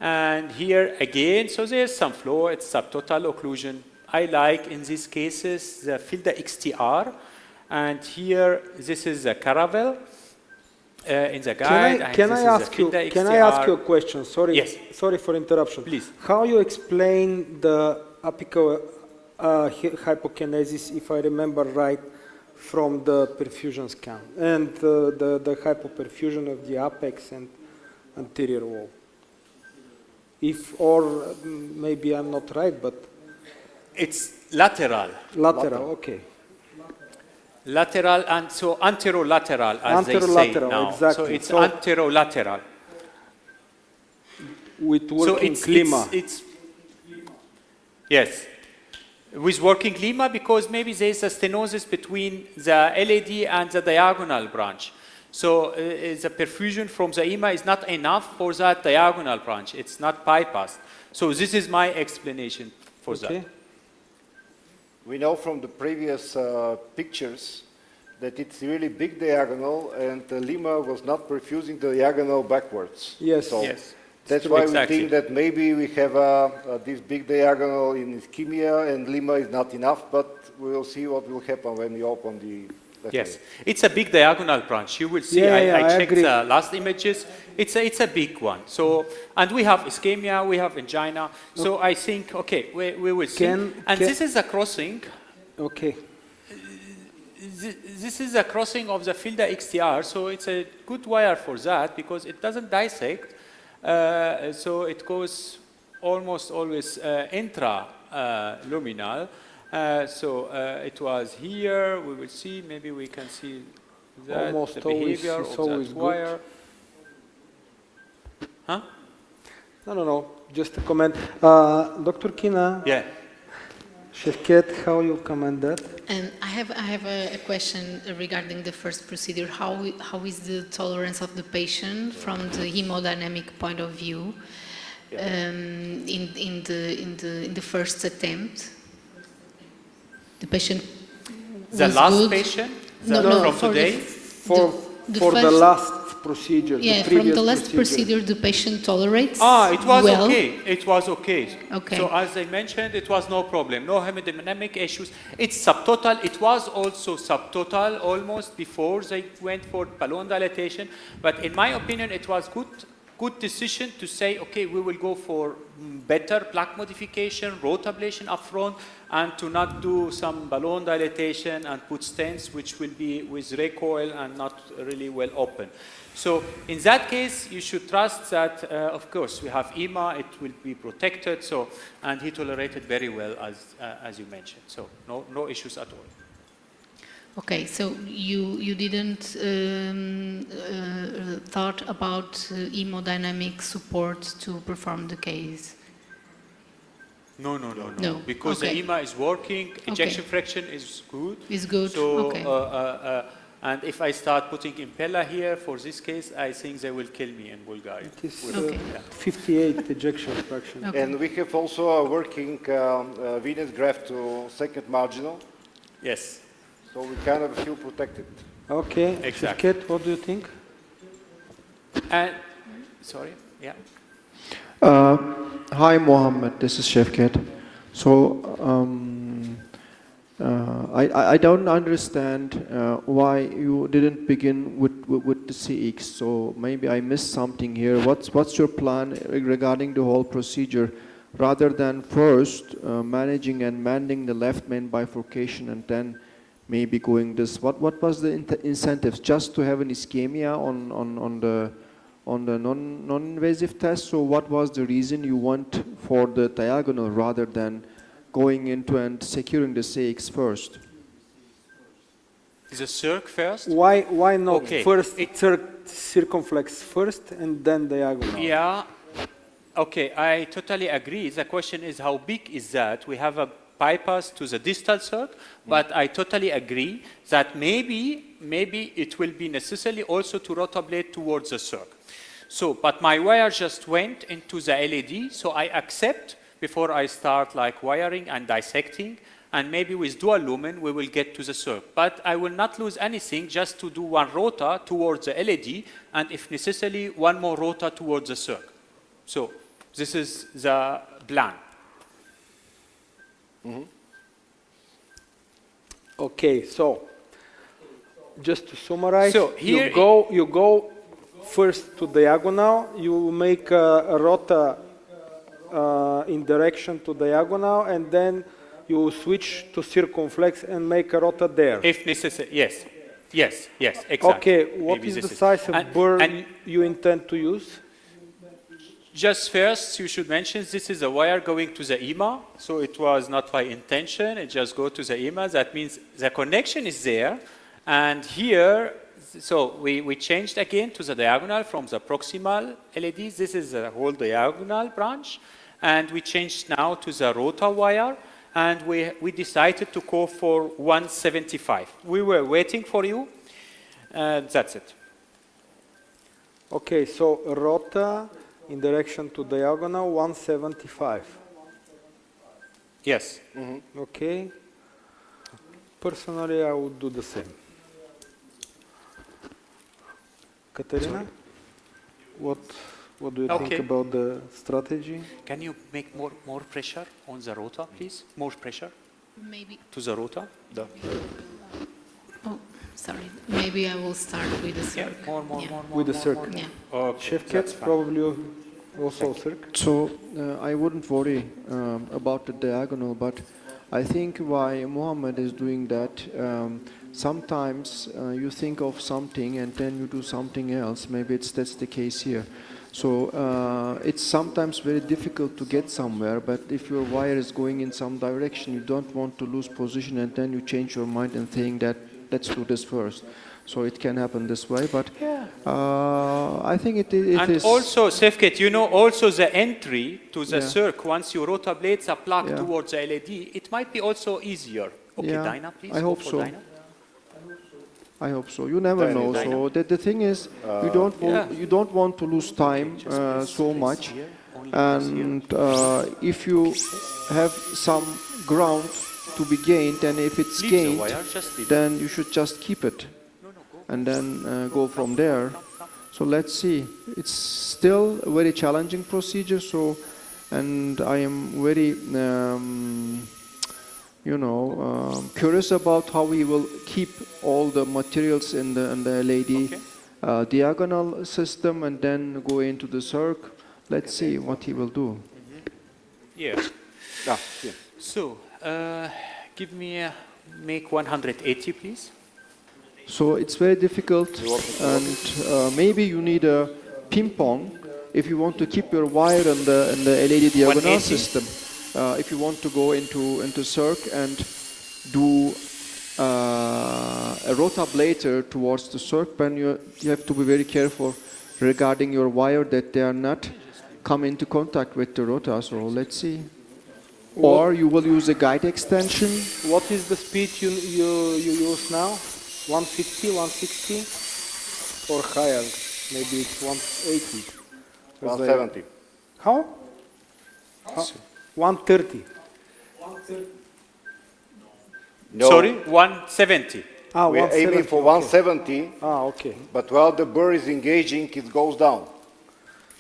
And here again, so there's some flow. It's subtotal occlusion. I like, in these cases, the Filda XTR. And here, this is the Caravel in the guide. Can I ask you a question? Sorry, yes. Sorry for interruption. Please. How you explain the apical hypokinesis, if I remember right, from the perfusion scan and the hypoperfusion of the apex and anterior wall? Or maybe I'm not right, but it's lateral. Lateral, okay. Lateral and so anterolateral, as they say now. Exactly. So it's anterolateral. With working lima. Yes. With working lima, because maybe there is a stenosis between the LAD and the diagonal branch. So the perfusion from the EMA is not enough for that diagonal branch. It's not bypassed. So this is my explanation for that. We know from the previous pictures that it's really big diagonal, and the lima was not perfusing the diagonal backwards. Yes. So yes. that's why we think that maybe we have this big diagonal in ischemia, and lima is not enough, but we will see what will happen when we open the... Yes, it's a big diagonal branch. You will see, I checked the last images. It's a big one. So, and we have ischemia, we have angina. So I think, okay, we will see. This is a crossing. Okay. This is a crossing of the Filda XTR. So it's a good wire for that because it doesn't dissect. So it goes almost always intra-luminal. So it was here. We will see. Maybe we can see that almost the behavior of that wire. Huh? No. Just a comment. Dr. Kina. Yeah. Shevket, how you comment that? And I have a question regarding the first procedure. How is the tolerance of the patient from the hemodynamic point of view in the first attempt? The patient. The last patient. From today. For the last procedure. Yeah, from the last procedure, the patient tolerates. It was well. okay. It was okay. Okay. So as I mentioned, it was no problem. No hemodynamic issues. It's subtotal. It was also subtotal almost before they went for balloon dilatation. But in my opinion, it was good decision to say, okay, we will go for better plaque modification, rotablation upfront, and to not do some balloon dilatation and put stents, which will be with recoil and not really well open. So in that case, you should trust that, of course, we have EMA, it will be protected, so, and he tolerated very well, as you mentioned. So no issues at all. Okay, so you didn't thought about hemodynamic support to perform the case? No. Because okay. the EMA is working, ejection fraction is good. Is good, so, okay. And if I start putting Impella here for this case, I think they will kill me in Bulgaria. It is 58 ejection fraction. Okay. And we have also a working venous graft to second marginal. Yes. So we kind of feel protected. Okay. Exactly. Shevket, what do you think? Sorry, yeah. Hi, Mohammed. This is Shevket. So I don't understand why you didn't begin with the CX. So maybe I missed something here. What's your plan regarding the whole procedure, rather than first managing and mending the left main bifurcation and then maybe going this? What was the incentives? Just to have an ischemia on the non-invasive test? So what was the reason you went for the diagonal rather than going into and securing the CX first? Is a circ first? Why not? Okay. First circumflex first and then diagonal. Yeah. Okay, I totally agree. The question is how big is that? We have a bypass to the distal circ, but I totally agree that maybe it will be necessary also to rotablate towards the circ. So, but my wire just went into the LED, so I accept before I start like wiring and dissecting, and maybe with dual lumen we will get to the circ. But I will not lose anything just to do one rota towards the LED, and if necessary, one more rota towards the circ. So, this is the plan. Okay, so just to summarize, So here you go first to diagonal, you make a rota in direction to diagonal, and then you switch to circumflex and make a rota there. If necessary, yes. Yes, exactly. Okay, what Maybe is this the size of burr you intend to use? Just first, you should mention this is a wire going to the EMA, so it was not by intention, it just go to the EMA. That means the connection is there, and here, so we changed again to the diagonal from the proximal LEDs. This is the whole diagonal branch, and we changed now to the rota wire, and we decided to go for 175. We were waiting for you, and that's it. Okay, so rota in direction to diagonal 175. Yes. Okay. Personally, I would do the same. Katerina, what do you think about the strategy? Can you make more pressure on the rota, please? More pressure Maybe. to the rota? Oh, sorry. Maybe I will start with the circ. More. With the circ. Yeah. Chef Cat, probably also circ. So I wouldn't worry about the diagonal, but I think why Mohammed is doing that, sometimes you think of something and then you do something else. Maybe that's the case here. So it's sometimes very difficult to get somewhere, but if your wire is going in some direction, you don't want to lose position, and then you change your mind and think that let's do this first. So it can happen this way, but I think it and is... also, Sefket, you know, also the entry to the circ, once you rota blades are plugged towards the LED, it might be also easier. Okay, Dinah, please. I hope go for so. Dinah. I hope so. You never know. So the thing is, you don't want to lose time so much, and if you have some ground to be gained, and if it's gained, then you should just keep it, and then go from there. So let's see. It's still a very challenging procedure. So, and I am very curious about how we will keep all the materials in the LED diagonal system and then go into the circ. Let's see what he will do. Yeah. So, make 180, please. So it's very difficult, and maybe you need a ping pong if you want to keep your wire in the LED diagonal system. If you want to go into circ and do a rotablator towards the circ, then you have to be very careful regarding your wire that they are not come into contact with the rota. So let's see. Or you will use a guide extension. What is the speed you use now? 150, 160, or higher? Maybe it's 180. 170. How? 130. No. Sorry, 170. We are aiming for 170. Okay. But while the burr is engaging, it goes down.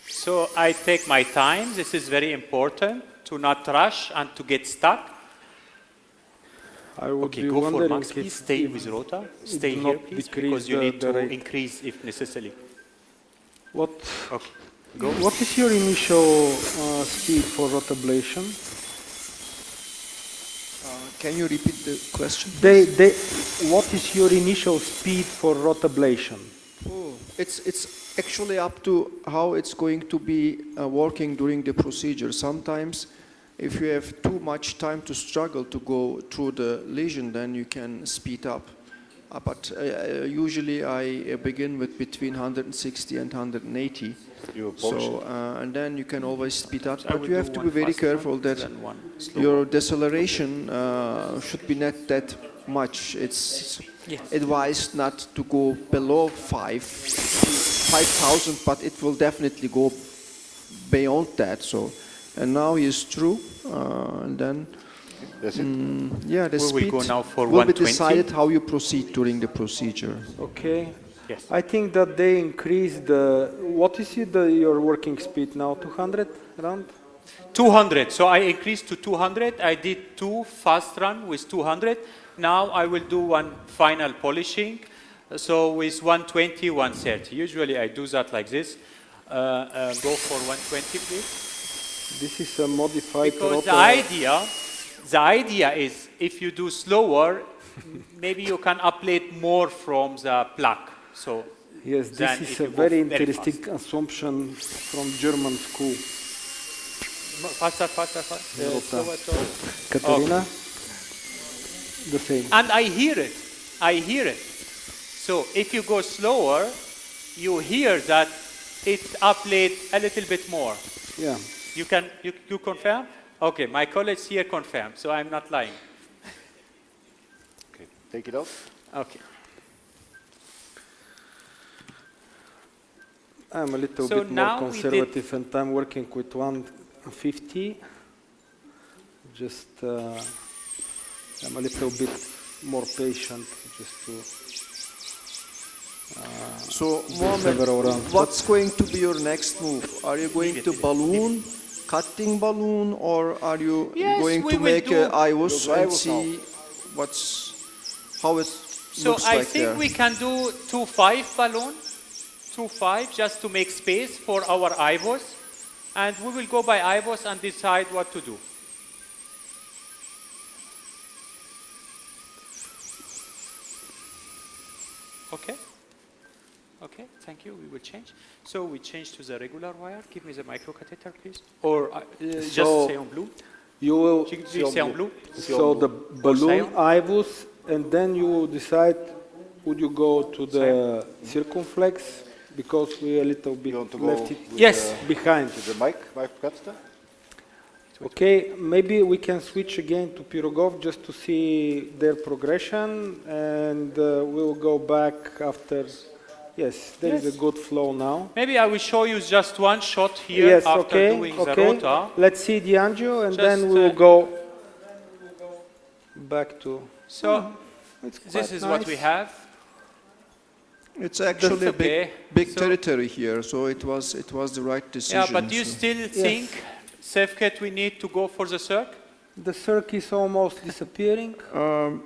So I take my time. This is very important to not rush and to get stuck. I would okay, be go for wondering max, please. Stay with rota. Stay here, please, because you need to increase if necessary. What? Okay. Go. What is your initial speed for rotablation? Can you repeat the question? What is your initial speed for rotablation? It's actually up to how it's going to be working during the procedure. Sometimes, if you have too much time to struggle to go through the lesion, then you can speed up. but usually I begin with between 160 and 180. So, and then you can always speed up, but you have to be very careful that your deceleration should be not that much. It's advised not to go below 5,000, but it will definitely go beyond that. So, and now is true, and then yeah, the speed will go now for will be 120. decided how you proceed during the procedure. Okay. Yes. I think that they increased the, what is it, your working speed now, 200 around? 200. So I increased to 200. I did 2 fast run with 200. Now I will do one final polishing. So with 120, 130. Usually I do that like this. Go for 120, please. This is a modified Because rotor. the idea is if you do slower, maybe you can uplate more from the plaque. So Yes, than this if is a you go very fast. interesting assumption from German school. Faster, faster, faster. Slower, slower. Katerina? The same. And I hear it. I hear it. So if you go slower, you hear that it uplate a little bit more. Yeah. You can you confirm? Okay, my colleagues here confirm, so I'm not lying. Okay, take it off. Okay. I'm a little So bit more now we conservative and I'm working with 150. Just, I'm a little bit more patient just to So, do Mohammed, several rounds. what's going to be your next move? Are you going to balloon, cutting balloon, or are you Yes, going we to will make do- a IVUS and IVUS see how it So looks I like think there? we can do 2.5 balloon, 2.5 just to make space for our IVOS, and we will go by IVOS and decide what to do. Okay. Okay, thank you. We will change. So we change to the regular wire. Give me the microcatheter, please. Or just So say on blue. You will, Do you say on blue? so the balloon IVUS, and then you will decide would you go to the circumflex because we a little bit You want to go left it with Yes. behind. To the mic catheter? Okay, maybe we can switch again to Pirogov just to see their progression, and we'll go back after. Yes, there is Yes. a good flow now. Maybe I will show you just one shot here Yes, after okay, doing the okay. rota. Let's see the angio, and then Just, we will go back to. So It's this quite is what we nice. have. It's actually a okay. big So- territory here, so it was the right decision. Yeah, but do you so- still think, Sefket, we need to go for the circ? The circ is almost disappearing.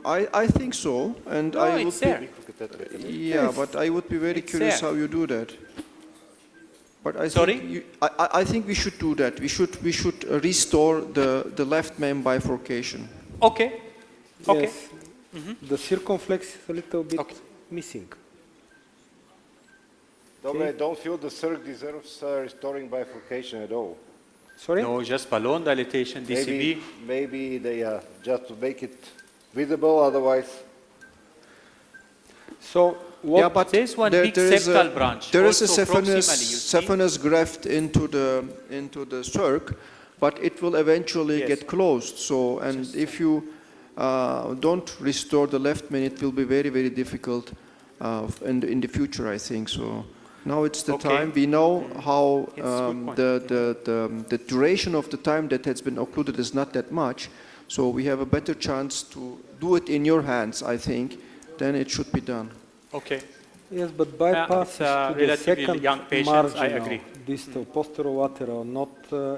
I think so, and No, I would it's there. Yeah, but I would be very It's curious there. how you do that. But I Sorry? think I think we should do that. We should restore the left main bifurcation. Okay. Okay. Yes. The circumflex is a little bit missing. I don't feel the circ deserves restoring bifurcation at all. Sorry? No, just balloon dilatation, DCB. Maybe they just to make it visible, otherwise. So what? Yeah, but There's one there, big there is septal branch, There is a also proximally, you see? saphenous graft into the circ, but it will eventually Yes. get closed. So, and if you don't restore the left main, it will be very, very difficult in the future, I think. So now it's the Okay. time. We know how It's a good point. the duration of the time that has been occluded is not that much. So we have a better chance to do it in your hands, I think, then it should be done. Okay. Yes, but bypass it's, is to the relatively second young patients, I marginal, agree. distal, posterolateral, not,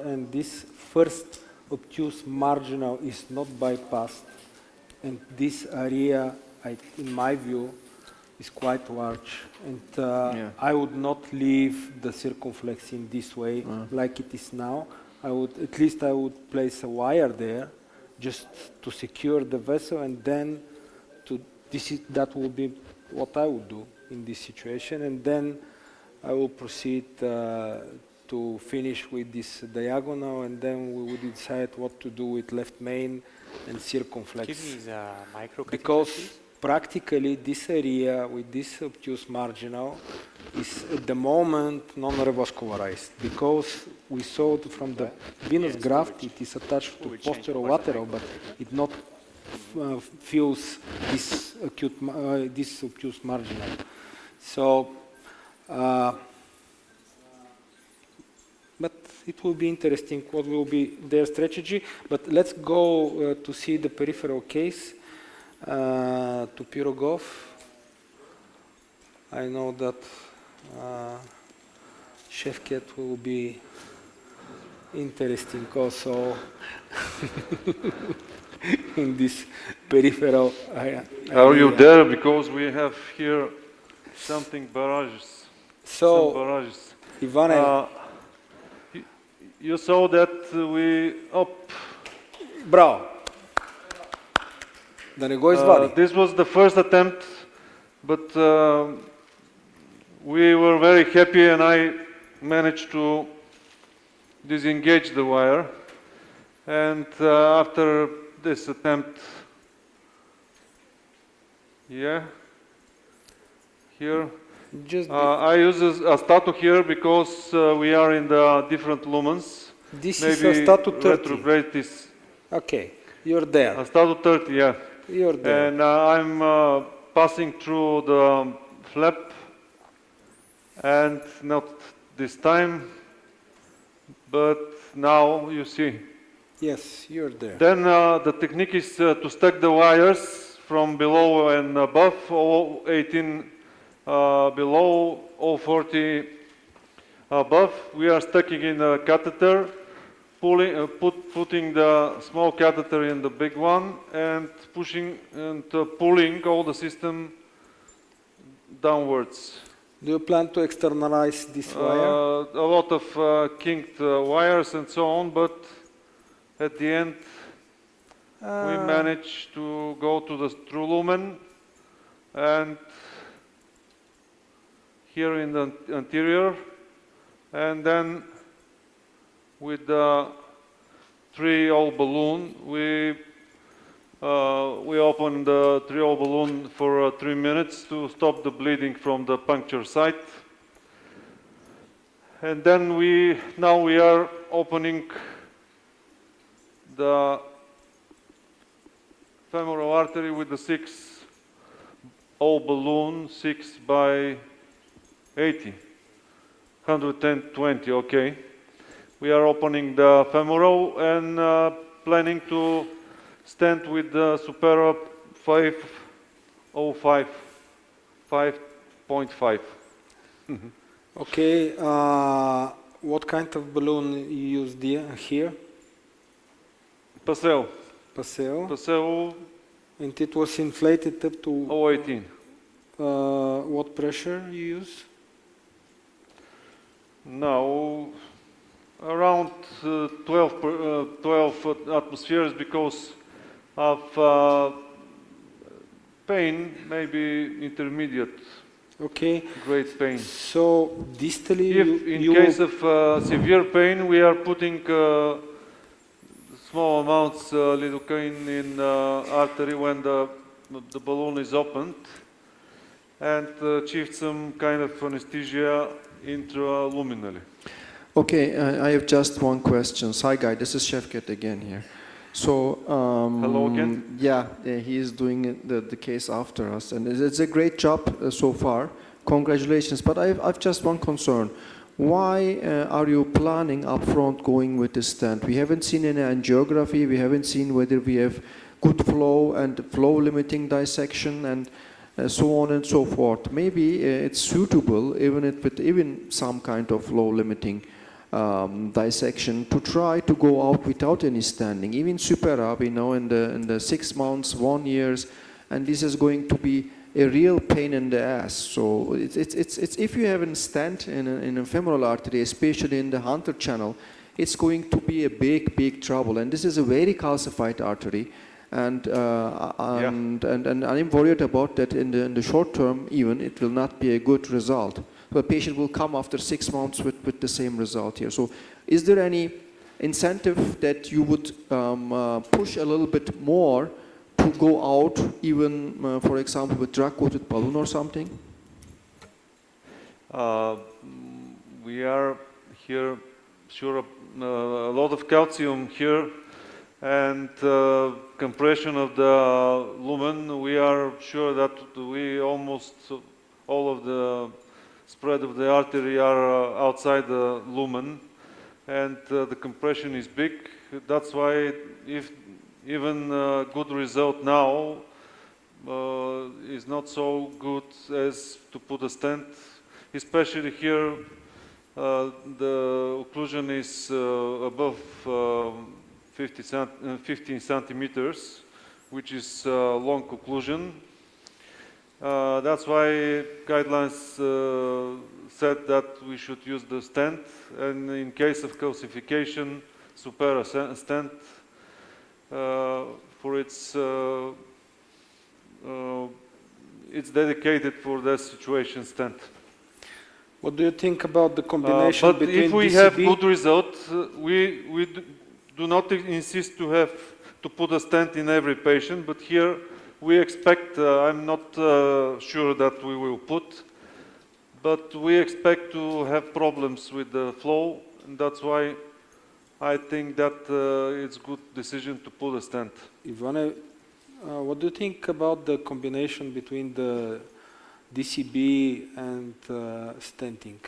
and this first obtuse marginal is not bypassed. And this area, in my view, is quite large. And I would not leave the circumflex in this way like it is now. At least I would place a wire there just to secure the vessel, and then that will be what I would do in this situation, and then I will proceed to finish with this diagonal, and then we will decide what to do with left main and circumflex. Give me the microcatheter, Because please. practically this area with this obtuse marginal is at the moment non-revascularized because we saw from the venous graft it is attached to posterolateral, but it not feels this acute this obtuse marginal. So, but it will be interesting what will be their strategy. But let's go to see the peripheral case to Pirogov. I know that Shefket will be interesting also in this peripheral area. Are you there? Because we have here something barrages. So, some barrages. Ivane, you saw that we up. bravo. Da ne go izvadi. This was the first attempt, but we were very happy and I managed to disengage the wire. And after this attempt, yeah, here, I use a Stato here because we are in the different lumens. This Maybe is a Stato 30. retrograde this. Okay, you're there. A Stato 30, yeah. You're there. And I'm passing through the flap, and not this time, but now you see. Yes, you're there. Then the technique is to stack the wires from below and above, 018 below, 040 above. We are stacking in a catheter, putting the small catheter in the big one, and pushing and pulling all the system downwards. Do you plan to externalize this wire? A lot of kinked wires and so on, but at the end we managed to go to the true lumen, and here in the anterior, and then with the 3-hole balloon we opened the 3-hole balloon for 3 minutes to stop the bleeding from the puncture site. And then now we are opening the femoral artery with the 6-hole balloon, 6 by 80, 110-20, okay. We are opening the femoral and planning to stand with the Supera 505, 5.5. Okay, what kind of balloon you used here? Paseo. Paseo. Paseo. And it was inflated up to 018. What pressure you use? Now, around 12 atmospheres because of pain, maybe intermediate. Okay. Great pain. So distally, if in case of severe pain, we are putting small amounts lidocaine in artery when the balloon is opened, and achieve some kind of anesthesia intraluminally. Okay, I have just one question. Hi, guy. This is Shefket again here. So, hello again. Yeah, he is doing the case after us, and it's a great job so far. Congratulations. But I've just one concern. Why are you planning upfront going with this stent? We haven't seen any angiography. We haven't seen whether we have good flow and flow limiting dissection and so on and so forth. Maybe it's suitable, even some kind of flow limiting dissection, to try to go out without any standing. Even Supera, we know in the 6 months, 1 year, and this is going to be a real pain in the ass. So it's if you have a stent in a femoral artery, especially in the Hunter channel, it's going to be a big trouble. And this is a very calcified artery, and I'm worried about that in the short term. Even it will not be a good result. The patient will come after 6 months with the same result here. So is there any incentive that you would push a little bit more go out even, for example, with drug-coated balloon or something? We are here sure of a lot of calcium here and compression of the lumen. We are sure that we almost all of the spread of the artery are outside the lumen, and the compression is big. That's why if even good result now is not so good as to put a stent, especially here the occlusion is above 15 centimeters, which is long occlusion. That's why guidelines said that we should use the stent, and in case of calcification, Supera stent for it's dedicated for that situation stent. What do you think about the combination but between if we DCB? have good result, we do not insist to put a stent in every patient, but here we expect, I'm not sure that we will put, but we expect to have problems with the flow, and that's why I think that it's good decision to put a stent. Ivane, what do you think about the combination between the DCB and stenting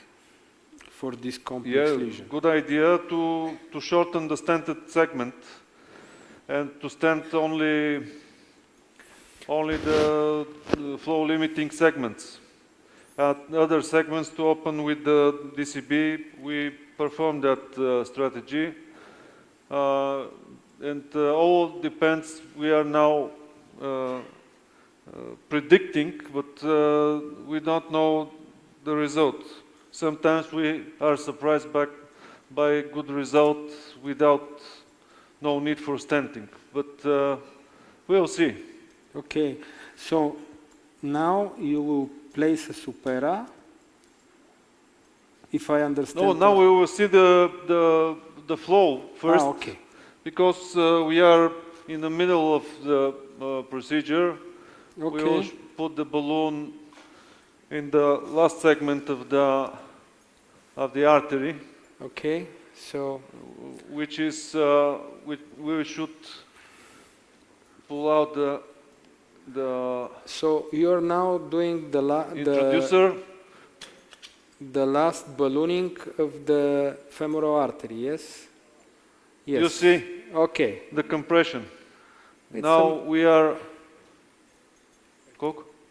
for this complex lesion? Good idea to shorten the stented segment and to stent only the flow limiting segments. Other segments to open with the DCB, we perform that strategy. And all depends, we are now predicting, but we don't know the result. Sometimes we are surprised by good result without no need for stenting, but we'll see. Okay, so now you will place a Supera, if I understand. No, now we will see the flow first, okay. Because we are in the middle of the procedure. Okay. We will put the balloon in the last segment of the artery. Okay, so which is we should pull out the. So you are now doing the introducer. The last ballooning of the femoral artery, yes? Yes. You see? Okay. The compression. It's now we are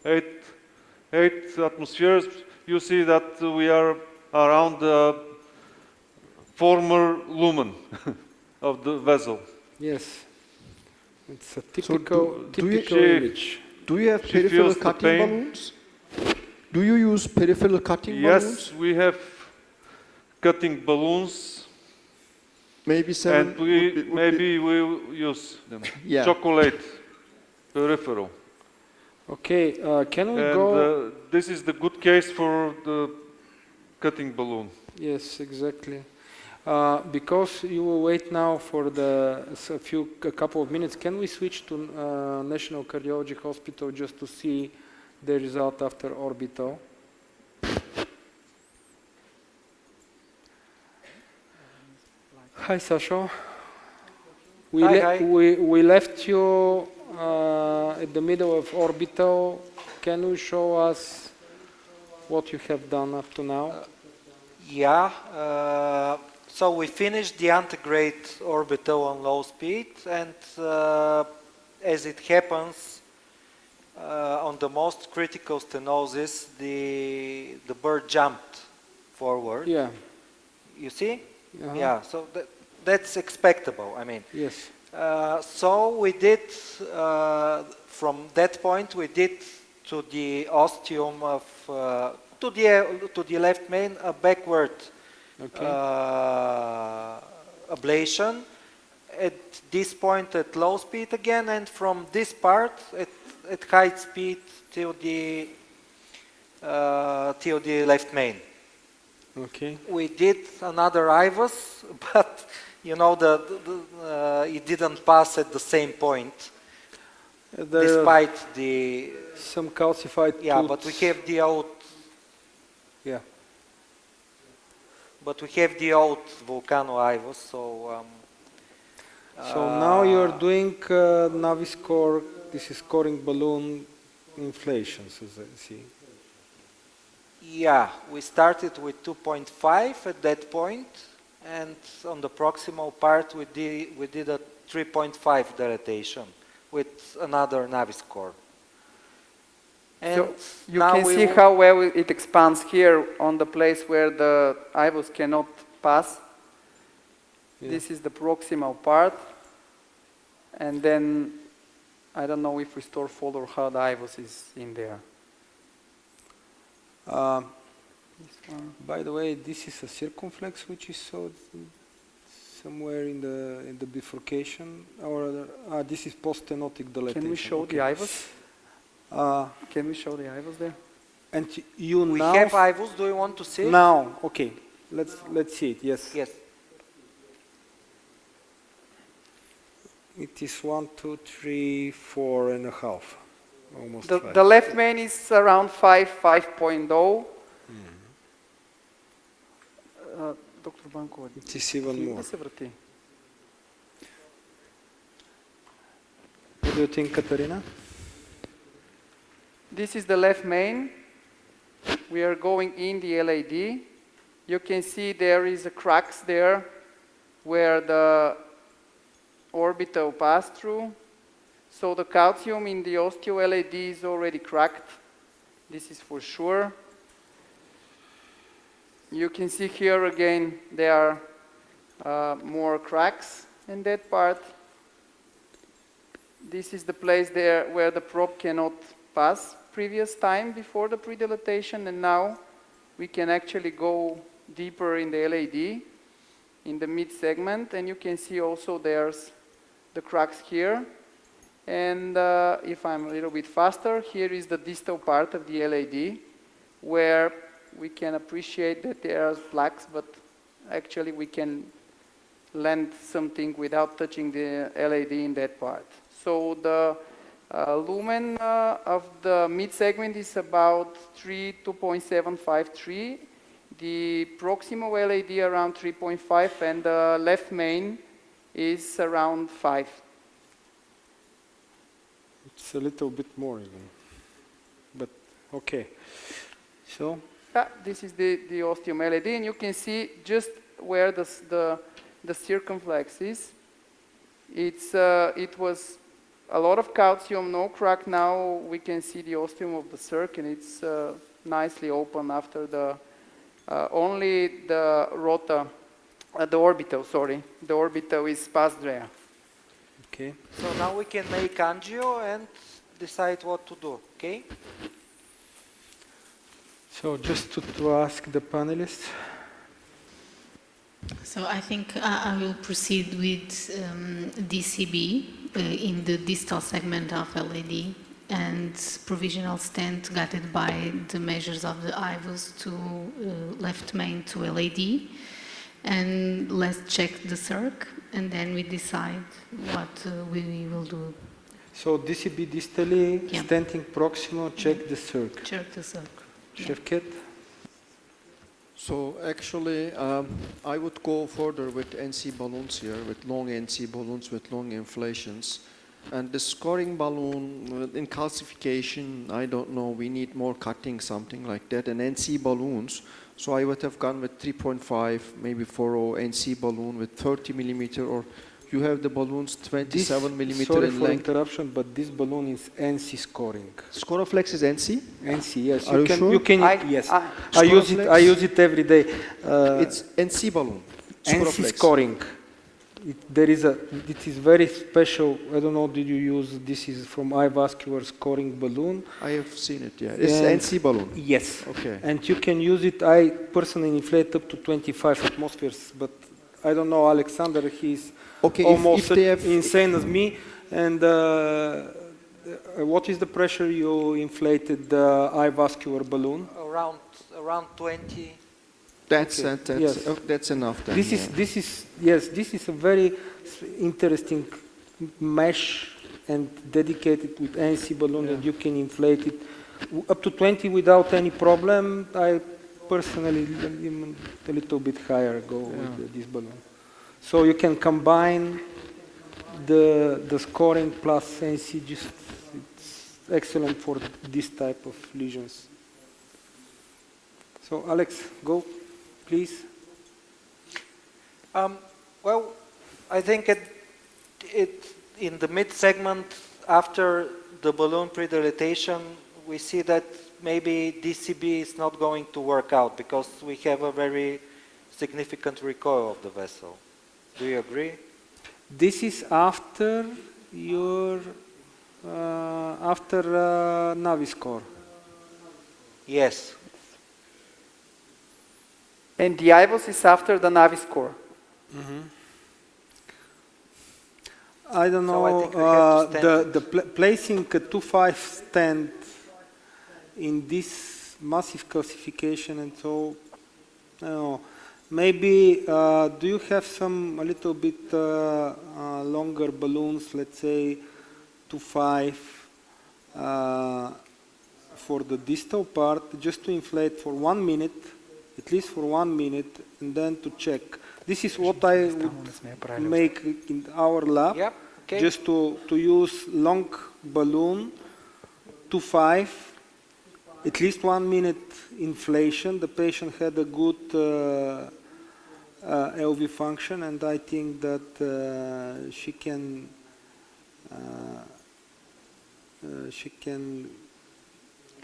8 atmospheres. You see that we are around the former lumen of the vessel. Yes. It's a typical image. Do you have peripheral cutting balloons? Do you use peripheral cutting balloons? Yes, we have cutting balloons. Maybe 7. And we will use them. Yeah. Chocolate peripheral. Okay, can we and, go? This is the good case for the cutting balloon. Yes, exactly. Because you will wait now for a couple of minutes, can we switch to National Cardiology Hospital just to see the result after orbital? Hi, Sasha. Hi. We left you at the middle of orbital. Can you show us what you have done up to now? Yeah. So we finished the antegrade orbital on low speed, and as it happens, on the most critical stenosis, the bird jumped forward. Yeah. You see? Uh-huh. Yeah. So that's expectable. I mean. Yes. So we did from that point we did to the ostium of to the left main a backward ablation at this point at low speed again, and from this part at high speed till the left main. Okay. We did another IVUS, but you know it didn't pass at the same point. There are despite the, some calcified yeah, but we tooths. have the old, Yeah. but we have the old Vulcano IVOS, so. So now you're doing Naviscore. This is scoring balloon inflations, as I see. Yeah, we started with 2.5 at that point, and on the proximal part we did a 3.5 dilatation with another Naviscore. And So you now can we see will- how well it expands here on the place where the IVOS cannot pass. Yeah. This is the proximal part. And then, I don't know if we store folder how the IVOS is in there. This one. By the way, this is a circumflex which is so somewhere in the bifurcation, or this is post-stenotic dilatation. Can we show Okay. the IVOS? Uh, Can we show the IVOS there? and you we now have IVOS, do you want to see? now okay. Let's see it. Yes. Yes. It is 1, 2, 3, 4.5, almost The, 5. the left main is around 5.0. Dr. Banko, It is even more. да се врати. What do you think, Katarina? This is the left main. We are going in the LAD. You can see there is a cracks there where the orbital passed through. So the calcium in the osteo-LAD is already cracked. This is for sure. You can see here again there are more cracks in that part. This is the place there where the probe cannot pass previous time before the pre-dilatation, and now we can actually go deeper in the LAD in the mid segment, and you can see also there's the cracks here. And if I'm a little bit faster, here is the distal part of the LAD where we can appreciate that there are plaques, but actually we can land something without touching the LAD in that part. So the lumen of the mid segment is about 2.753. The proximal LAD around 3.5, and the left main is around 5. It's a little bit more even, but okay. So This is the osteum LAD, and you can see just where the circumflex is. It was a lot of calcium, no crack. Now we can see the ostium of the circ, and it's nicely open after the only the rota, the orbital. Sorry, the orbital is past there. okay. So now we can make angio and decide what to do, okay? So just to ask the panelists. So I think I will proceed with DCB in the distal segment of LAD and provisional stent guided by the measures of the IVOS to left main to LAD. And let's check the circ, and then we decide what we will do. So DCB distally, Yeah. stenting proximal, check the circ. Check the circ. Yeah. Shevket? So actually, I would go further with NC balloons here, with long NC balloons with long inflations. And the scoring balloon in calcification, I don't know, we need more cutting, something like that. And NC balloons, so I would have gone with 3.5, maybe 4.0 NC balloon with 30 millimeter, or you have the balloons 27 millimeter Sorry in for length. interruption, but this balloon is NC scoring. Scoroflex is NC? NC, yes. Are you sure? You can, yes. I- I use it. I Scoroflex? use it every day. It's NC balloon. NC Scoroflex. scoring. It is very special. I don't know. Did you use? This is from iVascular scoring balloon. I have seen it. Yeah, it's And- NC balloon. Yes. Okay. And you can use it. I personally inflate up to 25 atmospheres, but I don't know Alexander. He's Okay, almost if they have insane as me. And what is the pressure you inflated the iVascular balloon? Around 20. That's Okay, yes. that's enough. Then, This is a very interesting mesh and dedicate it with ANC balloon, and you can inflate it up to 20 without any problem. I personally, even a little bit higher, go with this balloon. So you can combine the scoring plus ANC. Just it's excellent for this type of lesions. So Alex, go, please. Well, I think in the mid segment after the balloon predilatation, we see that maybe DCB is not going to work out because we have a very significant recoil of the vessel. Do you agree? This is after your Naviscore. Yes. And the IVOS is after the Naviscore. I don't So I know, think we have to stand placing a 2.5 stand in this massive calcification, and so, I don't know, maybe, do you have some a little bit longer balloons, let's say 2.5 for the distal part, just to inflate for 1 minute, at least for 1 minute, and then to check. This is what I would make in our lab, Yep. Okay. just to use long balloon, 2.5, at least 1 minute inflation. The patient had a good LV function, and I think that she can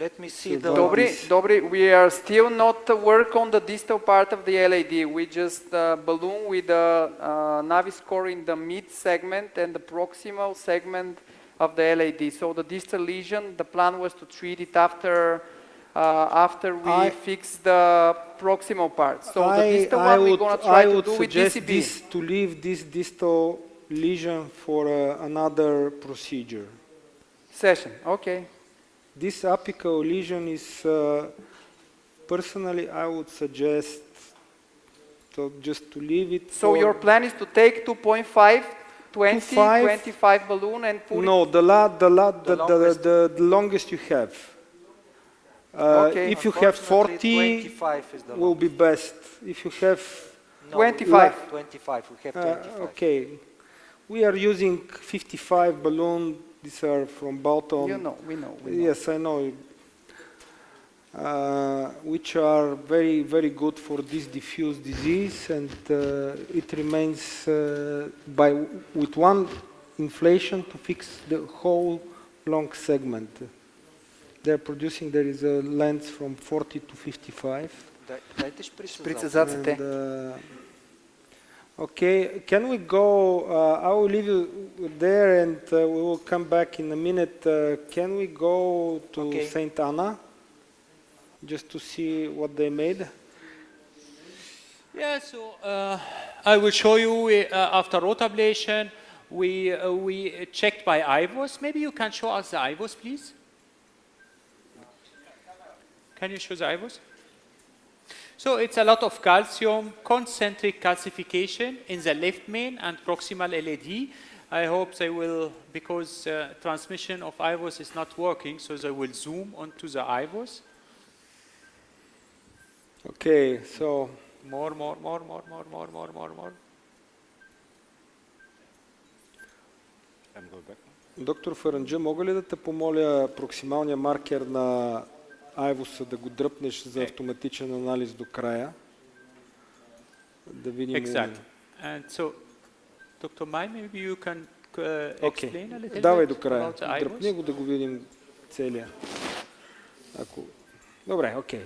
Let me see the Dobry, we are still not work on the distal part of the LAD. We just balloon with the Naviscore in the mid segment and the proximal segment of the LAD. So the distal lesion, the plan was to treat it after we fix the proximal part. So the distal one we're going to try to do with DCB. To leave this distal lesion for another procedure. Session, okay. This apical lesion is, personally, I would suggest just to leave it. So your plan is to take 2.5, 20, 25 balloon and put No, the longest you have. Okay. If you have 40, 25 is the will be best. If you have 25. 25, we have 25. okay. We are using 55 balloon. These are from Balton. You know, we know. Yes, I know. Which are very, very good for this diffuse disease, and it remains with one inflation to fix the whole long segment. They're producing, there is a length from 40 to 55. Šprica zacete. Okay, can we go, I will leave you there, and we will come back in a minute. Can we go to St. Anna, just to see what they made? Yeah, so I will show you after rotablation, we checked by IVOS. Maybe you can show us the IVOS, please. Can you show the IVOS? So it's a lot of calcium, concentric calcification in the left main and proximal LAD. I hope they will, because transmission of IVOS is not working, so they will zoom onto the IVOS. Okay, so more. Доктор Фаранджа, мога ли да те помоля проксималния маркер на IVOS да го дръпнеш за автоматичен анализ до края? Да видим. Exactly. And so, Dr. Mai, maybe you can explain a little Давай bit до края. about the IVOS? Дръпни го да го видим целия. Ако... Добре, окей.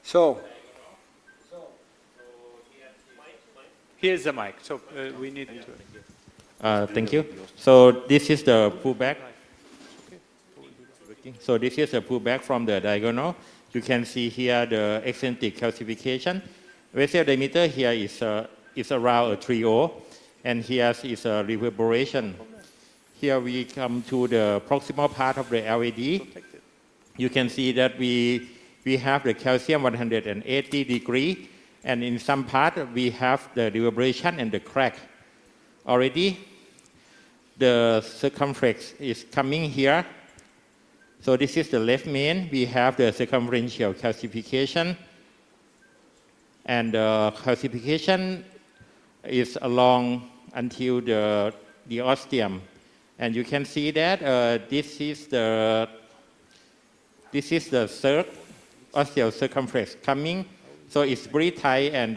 So, here's the mic. So we need to. Thank you. So this is the pullback. So this is the pullback from the diagonal. You can see here the eccentric calcification. Vessel diameter here is around a 3.0, and here is a reverberation. Here we come to the proximal part of the LAD. You can see that we have the calcium 180 degree, and in some part we have the reverberation and the crack. already. The circumflex is coming here. So this is the left main. We have the circumferential calcification. And the calcification is along until the ostium. And you can see that this is the ostial circumflex coming. So it's very tight, and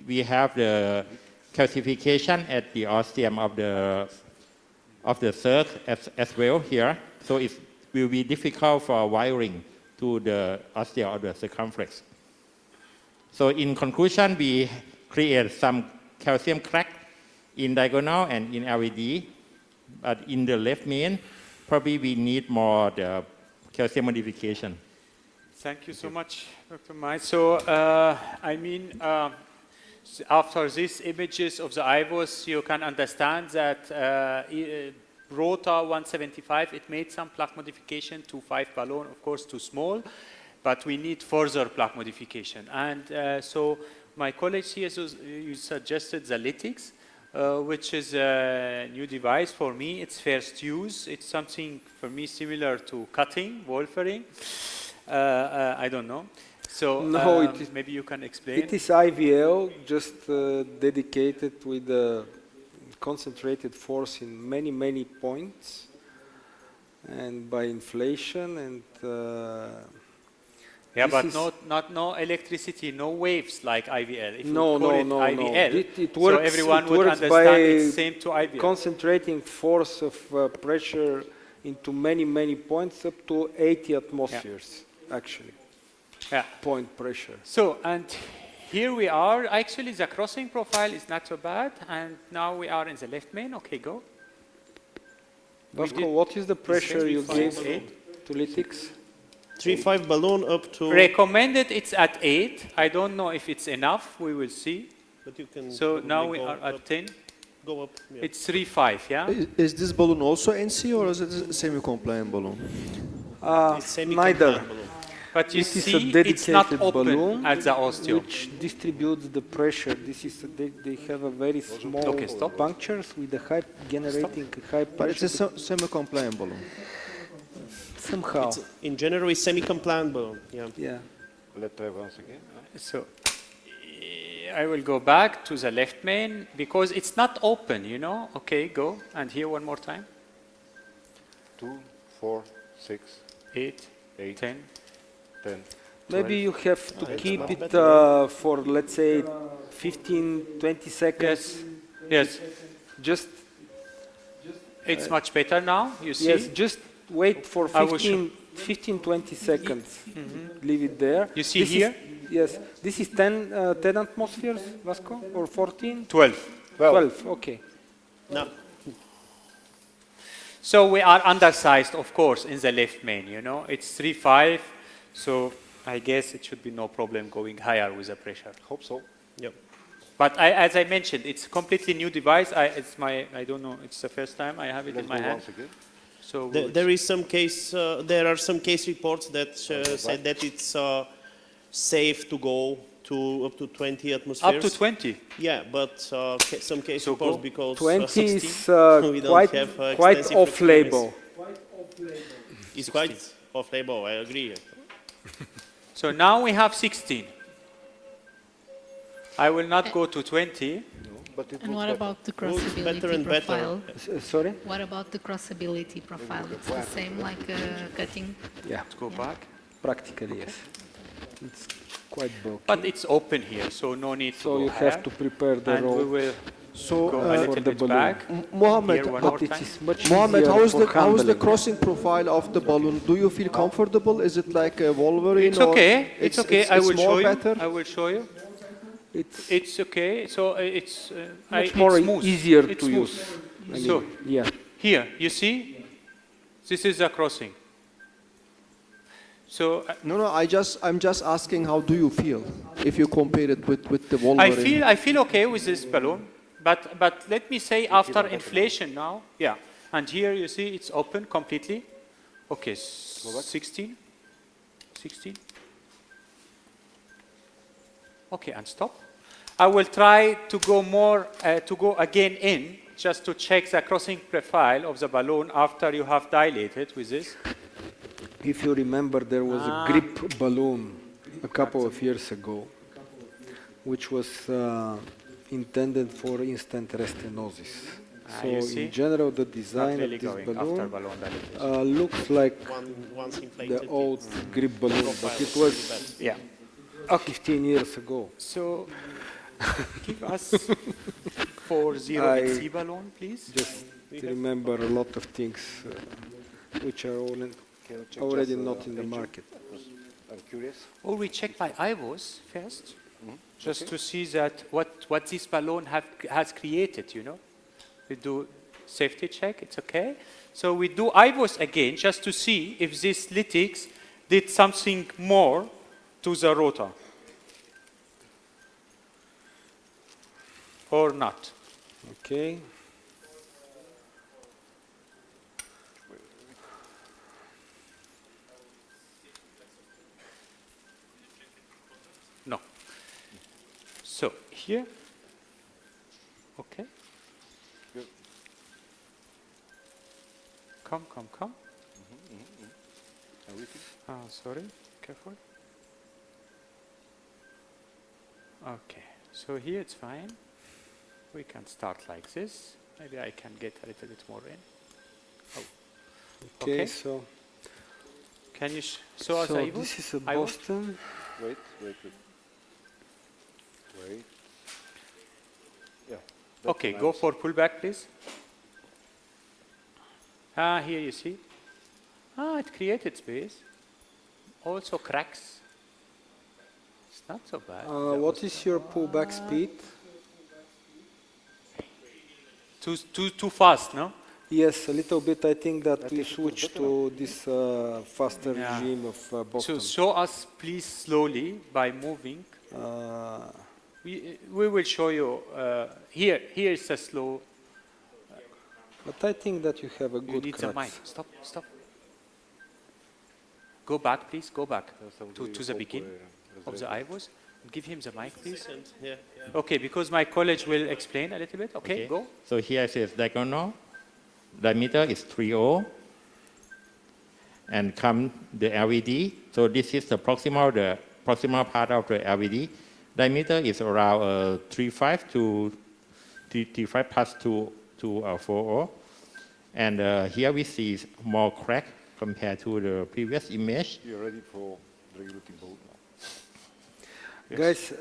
we have the calcification at the ostium of the circ as well here. So it will be difficult for wiring to the ostium of the circumflex. So in conclusion, we create some calcium crack in diagonal and in LAD, but in the left main, probably we need more the calcium modification. Thank you so much, Dr. Mai. So, after these images of the IVOS, you can understand that Rota 175, it made some plaque modification to 5 balloon, of course too small, but we need further plaque modification. And so my colleague here you suggested the Lytix, which is a new device for me. It's first use. It's something for me similar to cutting, wolfering. I don't know. So no, maybe you can explain. It is IVL, just dedicated with concentrated force in many, many points, and by inflation and. Yeah, but no electricity, no waves like IVL. If no, you call no, it no, IVL, no. It works, so everyone it would works understand by it's same to IVL. Concentrating force of pressure into many, many points up to 80 atmospheres, actually. Yeah. Point pressure. So, and here we are. Actually, the crossing profile is not so bad. And now we are in the left main. Okay, go. Vasco, what is the pressure you gave to Lytix? 3.5 balloon up to... Recommended it's at 8. I don't know if it's enough. We will see. But you can so now we are at up, 10. Go up. Yeah. It's 3.5, yeah? Is this balloon also NC or is it a semi-compliant balloon? Neither. But you this see, is a dedicated it's not open balloon at the osteo. which distributes the pressure. This is they have a very small punctures with a high generating high pressure. But it's a semi-compliant balloon. Somehow. It's in general, it's semi-compliant balloon. Yeah. Yeah. Let's try once again. So I will go back to the left main because it's not open, you know. Okay, go. And here one more time. 2, 4, 6, 8, 10. 10. Maybe you have to keep it for, let's say, 15, 20 seconds. Yes. Just. It's much better now, you see? Yes, just wait for 15, 20 seconds. Leave it there. You see here? Yes. This is 10 atmospheres, Vasco? Or 14? 12. 12, okay. No. So we are undersized, of course, in the left main, you know. It's 3.5, so I guess it should be no problem going higher with the pressure. Hope so. Yep. But as I mentioned, it's a completely new device. I don't know, it's the first time I have it in my hand. So there is some case, there are some case reports that say that it's safe to go to up to 20 atmospheres. Up to 20? Yeah, but some case reports because 20 is we don't have quite off-label. It's quite off-label, I agree. So now we have 16. I will not go to 20. And what about the crossability profile? Sorry? What about the crossability profile? It's the same like cutting? Yeah. Let's go back. Practically, yes. It's quite bulky. But it's open here, so no need to So go you higher. have to prepare the And we rope. will So, go a little for the bit balloon. back. Mohammed, Here one more But it time. is much Mohammed, easier how is for the handling. crossing profile of the balloon? Do you feel comfortable? Is it like a Wolverine? It's okay. Or It's okay. I will more show you. better? I will show you. It's okay. So it's Much more smooth. easier It's to smooth. use. I mean, So yeah. here, you see, this is the crossing. So No, I'm just asking, how do you feel if you compare it with the Wolverine? I feel okay with this balloon, but let me say after inflation now, yeah. And here you see it's open completely. Okay, 16. Okay, and stop. I will try to go more, to go again in, just to check the crossing profile of the balloon after you have dilated with this. If you remember, there was a grip balloon a couple of years ago, which was intended for instant restenosis. So you see? in general, the design really of this going after balloon balloon dilatation. looks like Once inflated, the old grip balloon, but it was Yeah. 15 years ago. So, give us 40 I NC balloon, please. Just remember a lot of things which are already not in the market. I'm curious. Or we check by IVOS first, just to see that what this balloon has created, you know. We do safety check, it's okay. So we do IVOS again, just to see if this lytics did something more to the rotor. Or not. Okay. No. So here, okay. Come. Sorry, careful. Okay, so here it's fine. We can start like this. Maybe I can get a little bit more in. Oh. Okay, so Can you show us so the IVOS? this is a IVOS? Boston. Wait. Yeah. that's Okay, nice. go for pullback, please. Here you see. It created space. Also cracks. It's not so bad. What is your pullback speed? Too fast, no? Yes, a little bit. I think that we switch to this faster Yeah. regime of Boston. So show us, please, slowly by moving. We will show you. Here is a slow. But I think that you have a You good need the mic. cracks. Stop. Go back, please. Go back to the beginning of the IVOS. Give him the mic, please. Yeah. Okay, because my college will explain a little bit. Okay, go. So here it says diagonal. Diameter is 3O. And come the LVD. So this is the proximal part of the LVD. Diameter is around 3.5 to 3.5 plus 4O. And here we see more crack compared to the previous image. You're ready for regulating bolt now. Guys,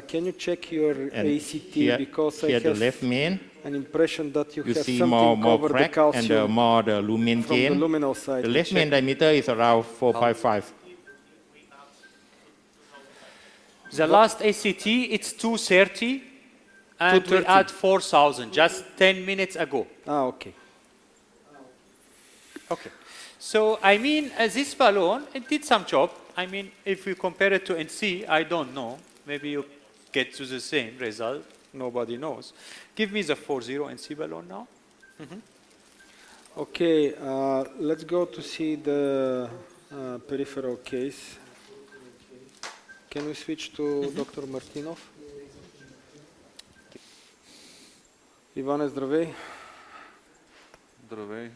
can you check your And ACT here, because I here the have left main, an impression that you you have see something more over the crack and calcium more the lumen from the gain. luminal side. The We left main check. diameter is around 4.5. The last ACT, it's 230, and we 230. add 4,000 just 10 minutes ago. Okay. Okay. So, I mean, this balloon, it did some job. I mean, if we compare it to NC, I don't know. Maybe you get to the same result. Nobody knows. Give me the 40 NC balloon now. Okay, let's go to see the peripheral case. Can we switch to Dr. Martinov? Ivane, zdravej. Здравей.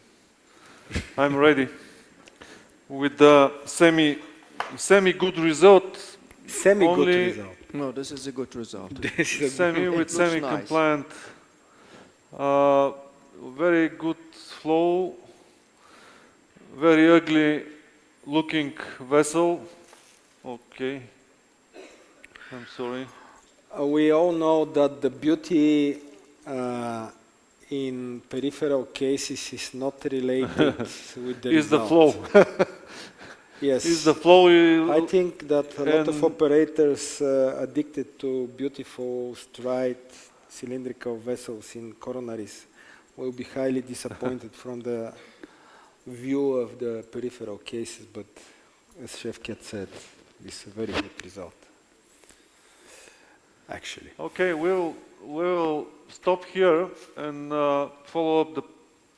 I'm ready. With the semi-good result. Semi-good only result. No, this is a good result. Semi with It looks nice. semi-compliant. Very good flow. Very ugly looking vessel. Okay. I'm sorry. We all know that the beauty in peripheral cases is not related with the Is the result. flow. Yes. Is the flow. I think that a lot of and- operators addicted to beautiful straight cylindrical vessels in coronaries will be highly disappointed from the view of the peripheral cases, but as Chef Ket said, it's a very good result. Actually. Okay, we'll stop here and follow up the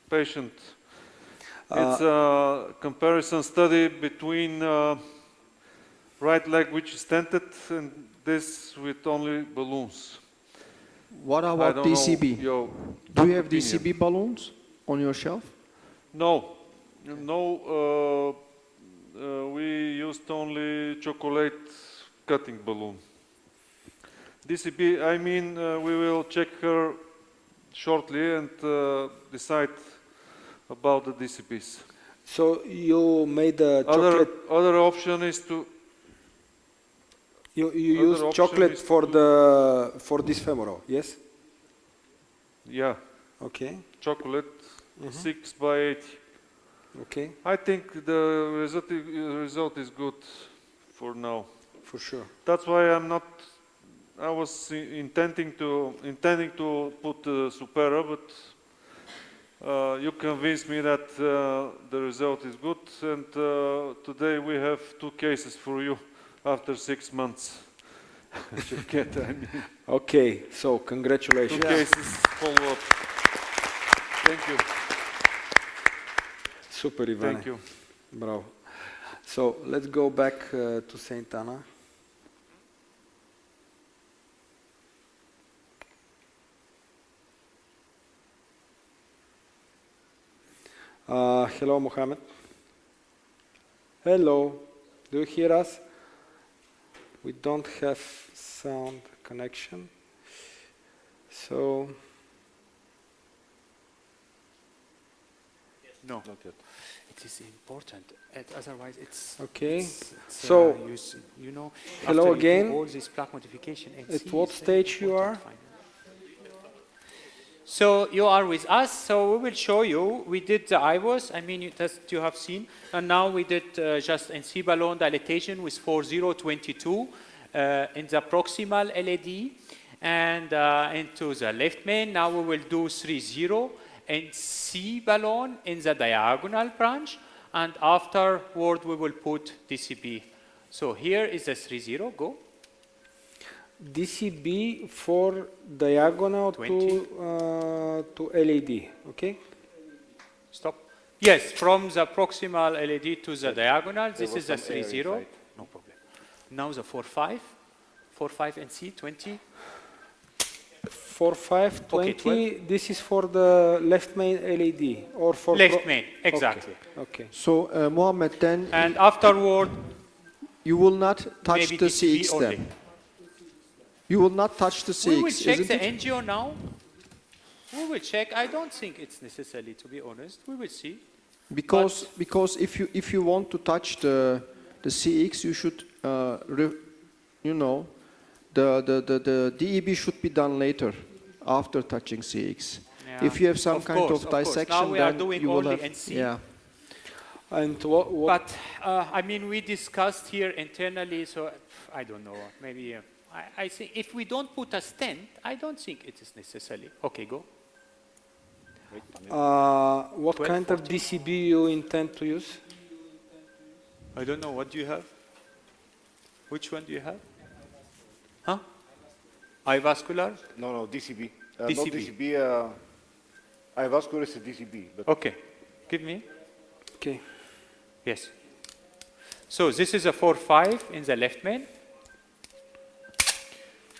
patient. It's a comparison study between right leg which is stented and this with only balloons. What I about don't know DCB? your Do you have opinion. DCB balloons on your shelf? No, we used only chocolate cutting balloon. DCB, I mean, we will check her shortly and decide about the DCBs. So you made a chocolate. Other option is to. You other use option chocolate is for this femoral, yes? Yeah. Okay. Chocolate, 6 by 8. Okay. I think the result is good for now. For sure. That's why I was intending to put Supera, but you convinced me that the result is good, and today we have 2 cases for you after 6 months. Okay, so congratulations. 2 cases follow up. Thank you. Super, Ivane. Thank you. Bravo. So let's go back to Saint Anna. Hello, Mohammed. Hello. Do you hear us? We don't have sound connection. So. No, not yet. It is important. Otherwise, it's okay. So you know. Hello after you do again. all this plaque modification. And At what stage you are? So you are with us. So we will show you. We did the IVOS. I mean, you have seen, and now we did just NC balloon dilatation with 4022 in the proximal LAD, and into the left main. Now we will do 30 and C balloon in the diagonal branch, and afterward we will put DCB. So here is the 30. Go. DCB for diagonal to LAD, okay? Stop. Yes, from the proximal LAD to the diagonal. This is the 30. No problem. Now the 4-5. 4-5 and C, 20. 4-5, 20. Okay, this is for the left main LAD or for left main, exactly. Okay. So, Mohammed, then. And afterward, you will not touch maybe the DCB CX only. then. You will not touch the CX. We will check isn't the it? NGO now. We will check. I don't think it's necessary, to be honest. We will see. Because if you want to touch the CX, you should the DEB should be done later, after touching CX. Yeah. If you have some kind of dissection, now we are then doing you will only have, NC. yeah. And what? But I mean, we discussed here internally, so I don't know. Maybe I think if we don't put a stent, I don't think it is necessary. Okay, go. What 12, kind of 14? DCB you intend to use? I don't know. What do you have? Which one do you have? Huh? Ivascular? No, DCB. DCB. Not DCB. Ivascular is a DCB. But Okay. Give me. Okay. Yes. So this is a 4-5 in the left main.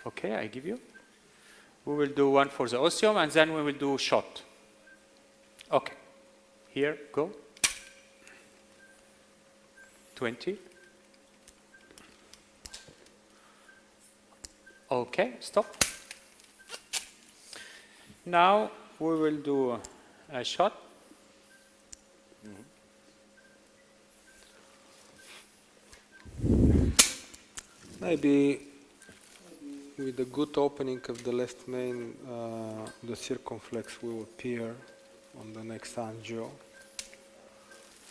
Okay, I give you. We will do one for the ostium, and then we will do shot. Okay. Here, go. 20. Okay, stop. Now we will do a shot. Maybe with a good opening of the left main, the circumflex will appear on the next angio.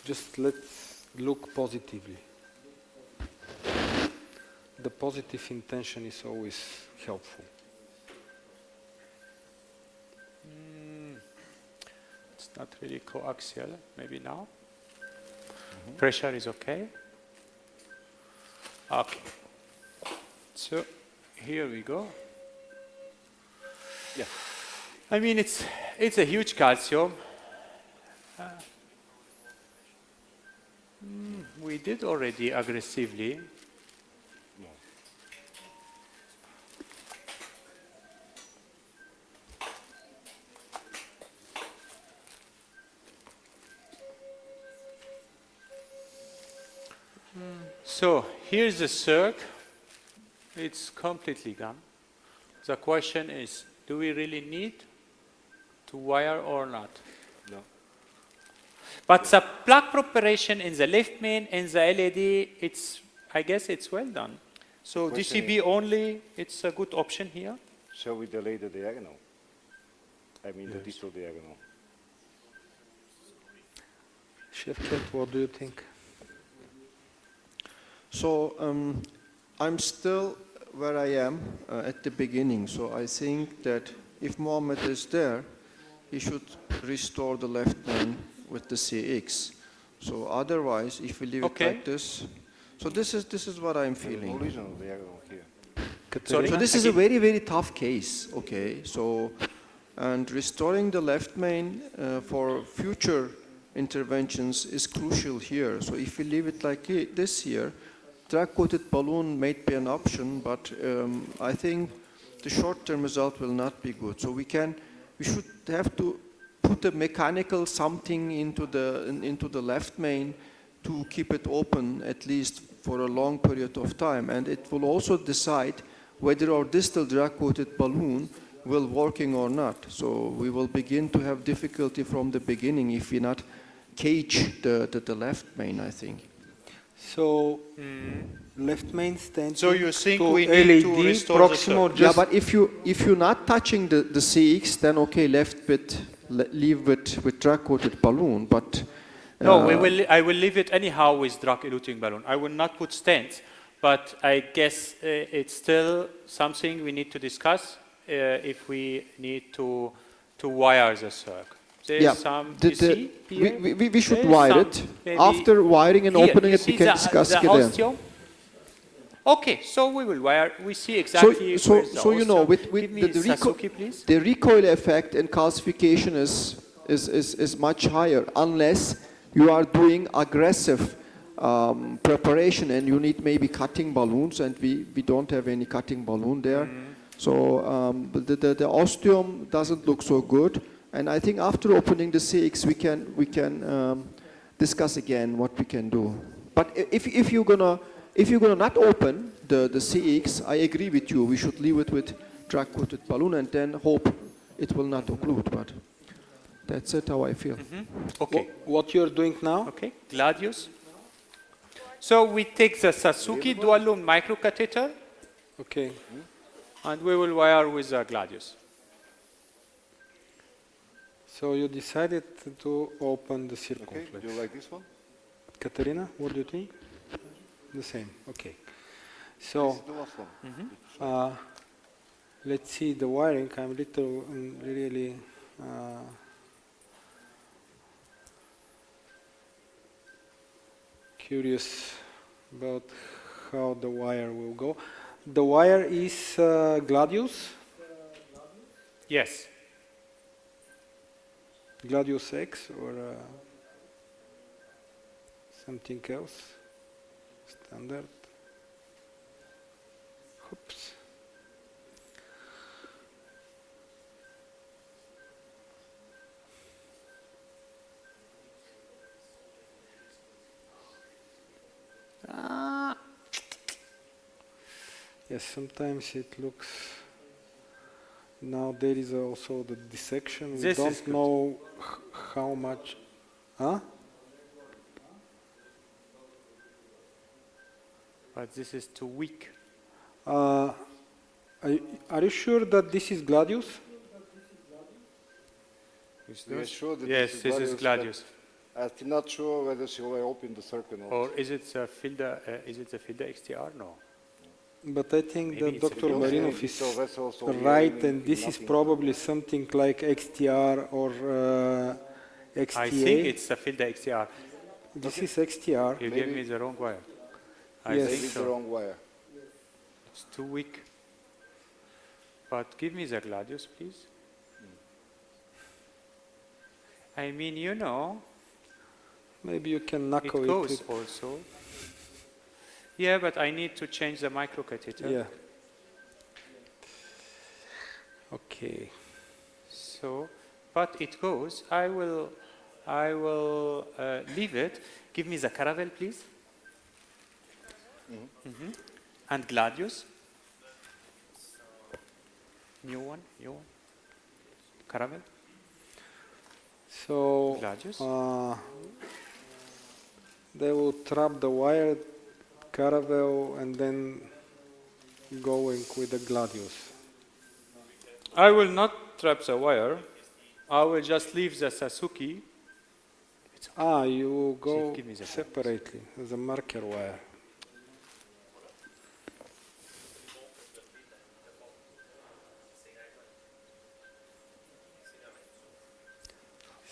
Just let's look positively. The positive intention is always helpful. It's not really coaxial, maybe now. Pressure is okay. Okay. So here we go. Yeah. I mean, it's a huge calcium. We did already aggressively. So here's the circ. It's completely gone. The question is, do we really need to wire or not? No. But the plug preparation in the left main and the LED, I guess it's well done. So Question DCB only, it's a good option here. Shall we delay the diagonal? I mean the distal diagonal. Chef Kent, what do you think? So I'm still where I am at the beginning. So I think that if Mohammed is there, he should restore the left main with the CX. So otherwise, if we leave it like this, so this is what I'm feeling. Original diagonal here. So this is a very, very tough case, okay? So, and restoring the left main for future interventions is crucial here. So if we leave it like this here, drug-coated balloon might be an option, but I think the short-term result will not be good. So we should have to put a mechanical something into the left main to keep it open at least for a long period of time, and it will also decide whether our distal drug-coated balloon will working or not. So we will begin to have difficulty from the beginning if we not cage the left main, I think. So left main stand. So you think to we need to LED, restore the proximal circuit? Yeah, just but if you're not touching the CX, then okay, leave with drug-coated balloon, but No, I will leave it anyhow with drug-eluting balloon. I will not put stents, but I guess it's still something we need to discuss if we need to wire the circuit. There's some, you see here? we should There's wire some, it. maybe After wiring and here, opening you it, we see can the discuss it the again. osteum? Okay, so we will wire. We see exactly So where's the you know, osteum. with Give me the Sasuke, please. the recoil effect and calcification is much higher unless you are doing aggressive preparation and you need maybe cutting balloons, and we don't have any cutting balloon there. So the osteum doesn't look so good, and I think after opening the CX we can discuss again what we can do. But if you're gonna not open the CX, I agree with you. We should leave it with drug-coated balloon and then hope it will not occlude. But that's it how I feel. Okay. what you're doing now? Okay, Gladius. So we take the Sasuke dual loop microcatheter. Okay. And we will wire with the Gladius. So you decided to open the circumflex. Okay, do you like this one? Katerina, what do you think? The same. Okay. This So is the last one. let's see the wiring. I'm really curious about how the wire will go. The wire is Gladius, Yes. Gladius X, or something else, standard. Oops. Yes, sometimes it looks. Now there is also the dissection. We This is don't good. know how much. Huh? But this is too weak. Are you sure that this is Gladius? We are sure that Yes, this is Gladius. but I'm still not sure whether she will open the circle or not. Or is it the Filda? Is it the Filda XTR? No. But I think Maybe that it's a Dr. because Marinov these is vessels are right, really and this is nothing. probably something like XTR or XTA. I think it's the Filda XTR. This is XTR. You gave me the wrong wire. I Yes. think Maybe the so. wrong wire. It's too weak. But give me the Gladius, please. I mean, you know, Maybe you can it knuckle goes it. also. Yeah, but I need to change the microcatheter. Yeah. Okay. So, but it goes. I will leave it. Give me the caravel, please. And Gladius? New one? Caramel? So Gladius? they will trap the wire, Caravelle, and then going with the Gladius. I will not trap the wire. I will just leave the Sasuke. You will go Give me the separately as a marker wire.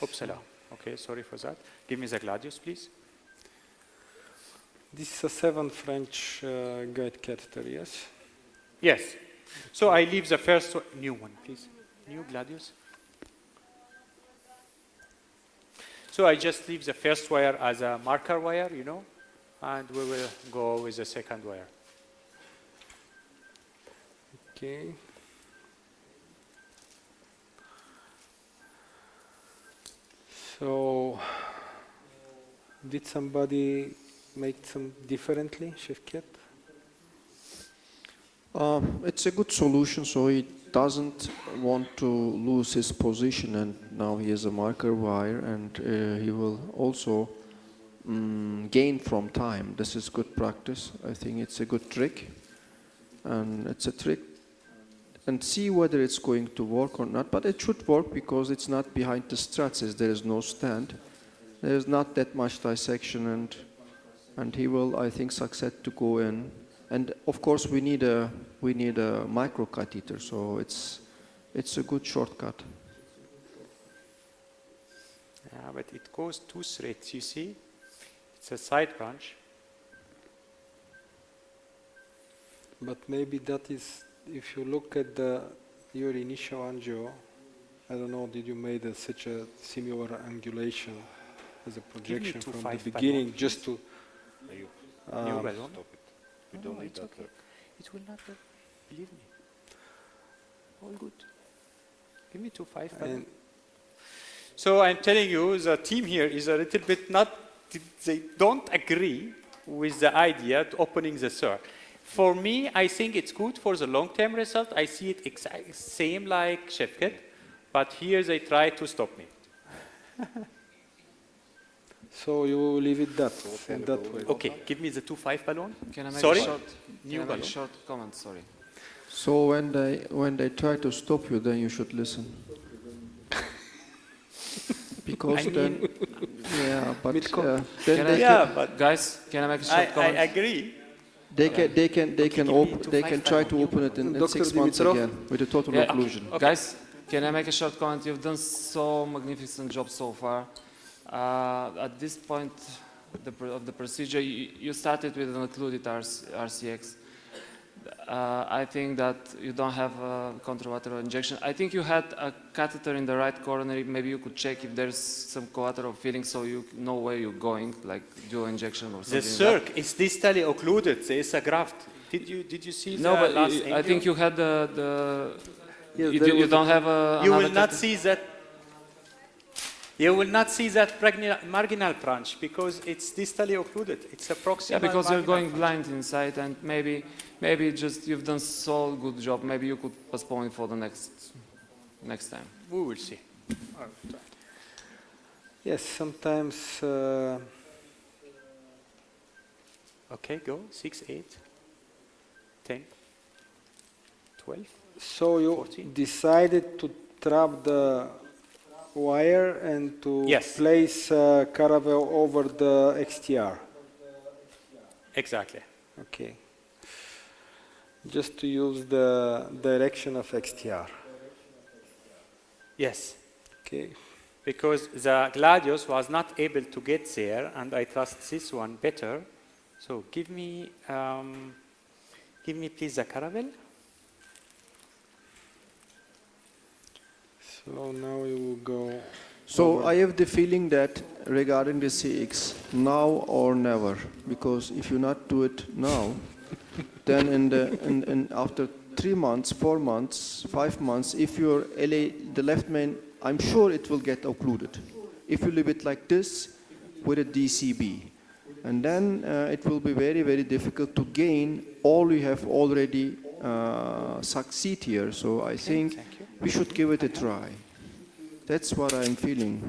Uppsala. Okay, sorry for that. Give me the Gladius, please. This is a 7 French guide catheter, yes? Yes. So I leave the first new one, please. New Gladius. So I just leave the first wire as a marker wire, and we will go with the second wire. Okay. So, did somebody make some differently, Chef Kit? It's a good solution, so he doesn't want to lose his position, and now he has a marker wire, and he will also gain from time. This is good practice. I think it's a good trick, and it's a trick, and see whether it's going to work or not. But it should work because it's not behind the struts. There is no stand. There is not that much dissection, and he will, I think, succeed to go in. And of course, we need a micro catheter, so it's a good shortcut. Yeah, but it goes 2 threads. You see, it's a side branch. But maybe that is, if you look at your initial angio, I don't know, did you make such a similar angulation as a projection from the beginning, just to... New balloon? We don't need that. Okay. It will not work. Believe me. All good. Give me 2.5 balloon. So I'm telling you, the team here is a little bit they don't agree with the idea of opening the SIR. For me, I think it's good for the long-term result. I see it same like Chef Kit, but here they try to stop me. So you leave it that way. Okay, give me the 2.5 balloon. Can I make Sorry? a short comment? Sorry. So when they try to stop you, then you should listen. Because then, yeah, but guys, can I make a short comment? I agree. They can try to open it in 6 months again with a total occlusion. Okay. Guys, can I make a short comment? You've done so magnificent job so far. At this point of the procedure, you started with an occluded RCX. I think that you don't have a contralateral injection. I think you had a catheter in the right coronary. Maybe you could check if there's some collateral filling so you know where you're going, like dual injection or something. The circ is distally occluded. There is a graft. Did you see no, the but last I think you had you don't have a... You will not see that. You will not see that marginal branch because it's distally occluded. It's a proximal. Yeah, because you're going branch. blind inside, and maybe just you've done so good job. Maybe you could postpone it for the next time. We will see. Yes, sometimes. Okay, go 6, 8, 10, 12. So you 14. decided to trap the wire and to place Caravelle over the XTR. Exactly. Okay. Just to use the direction of XTR. Yes. Okay. Because the Gladius was not able to get there, and I trust this one better. So give me please the Caravelle. So now we will go. So I have the feeling that regarding the CX, now or never, because if you not do it now, then in after 3 months, 4 months, 5 months, if your LA, the left main, I'm sure it will get occluded. If you leave it like this with a DCB. And then it will be very, very difficult to gain all you have already succeed here. So I think we should give it a try. That's what I'm feeling.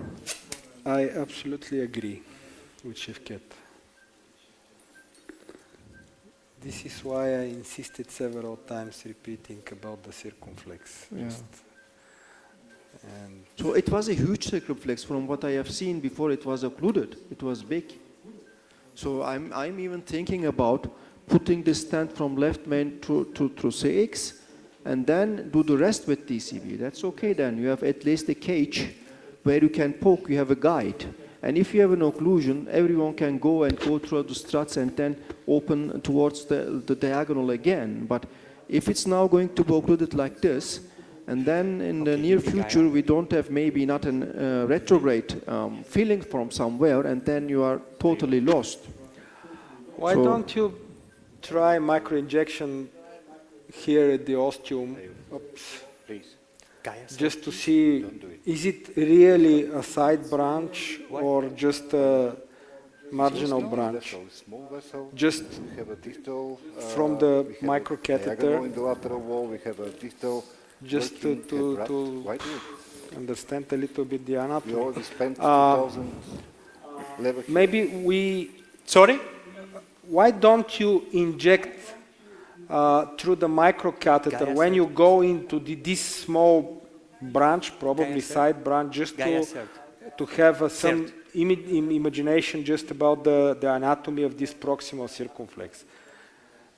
I absolutely agree with Shevket. This is why I insisted several times repeating about the circumflex. Yeah. And So it was a huge circumflex from what I have seen before it was occluded. It was big. So I'm even thinking about putting the stent from left main to CX and then do the rest with DCB. That's okay then. You have at least a cage where you can poke, you have a guide. And if you have an occlusion, everyone can go through the struts and then open towards the diagonal again. But if it's now going to be occluded like this, and then in the near future we don't have maybe not a retrograde feeling from somewhere, and then you are totally lost. why So- don't you try microinjection here at the ostium? Oops. Please. Just to see, is it really a side branch or just a marginal branch? Small vessel. Just We have a distal. from the we have a microcatheter. diagonal in the lateral wall. We have a distal. Just working to abrupt. Why do it? understand a little bit the We anatomy. already spent 2,000 level. Maybe we, Sorry? why don't you inject through the microcatheter Gaia when you go into this small branch, probably Gaia side branch, just Gaia to have some imagination just about the anatomy of this proximal circumflex.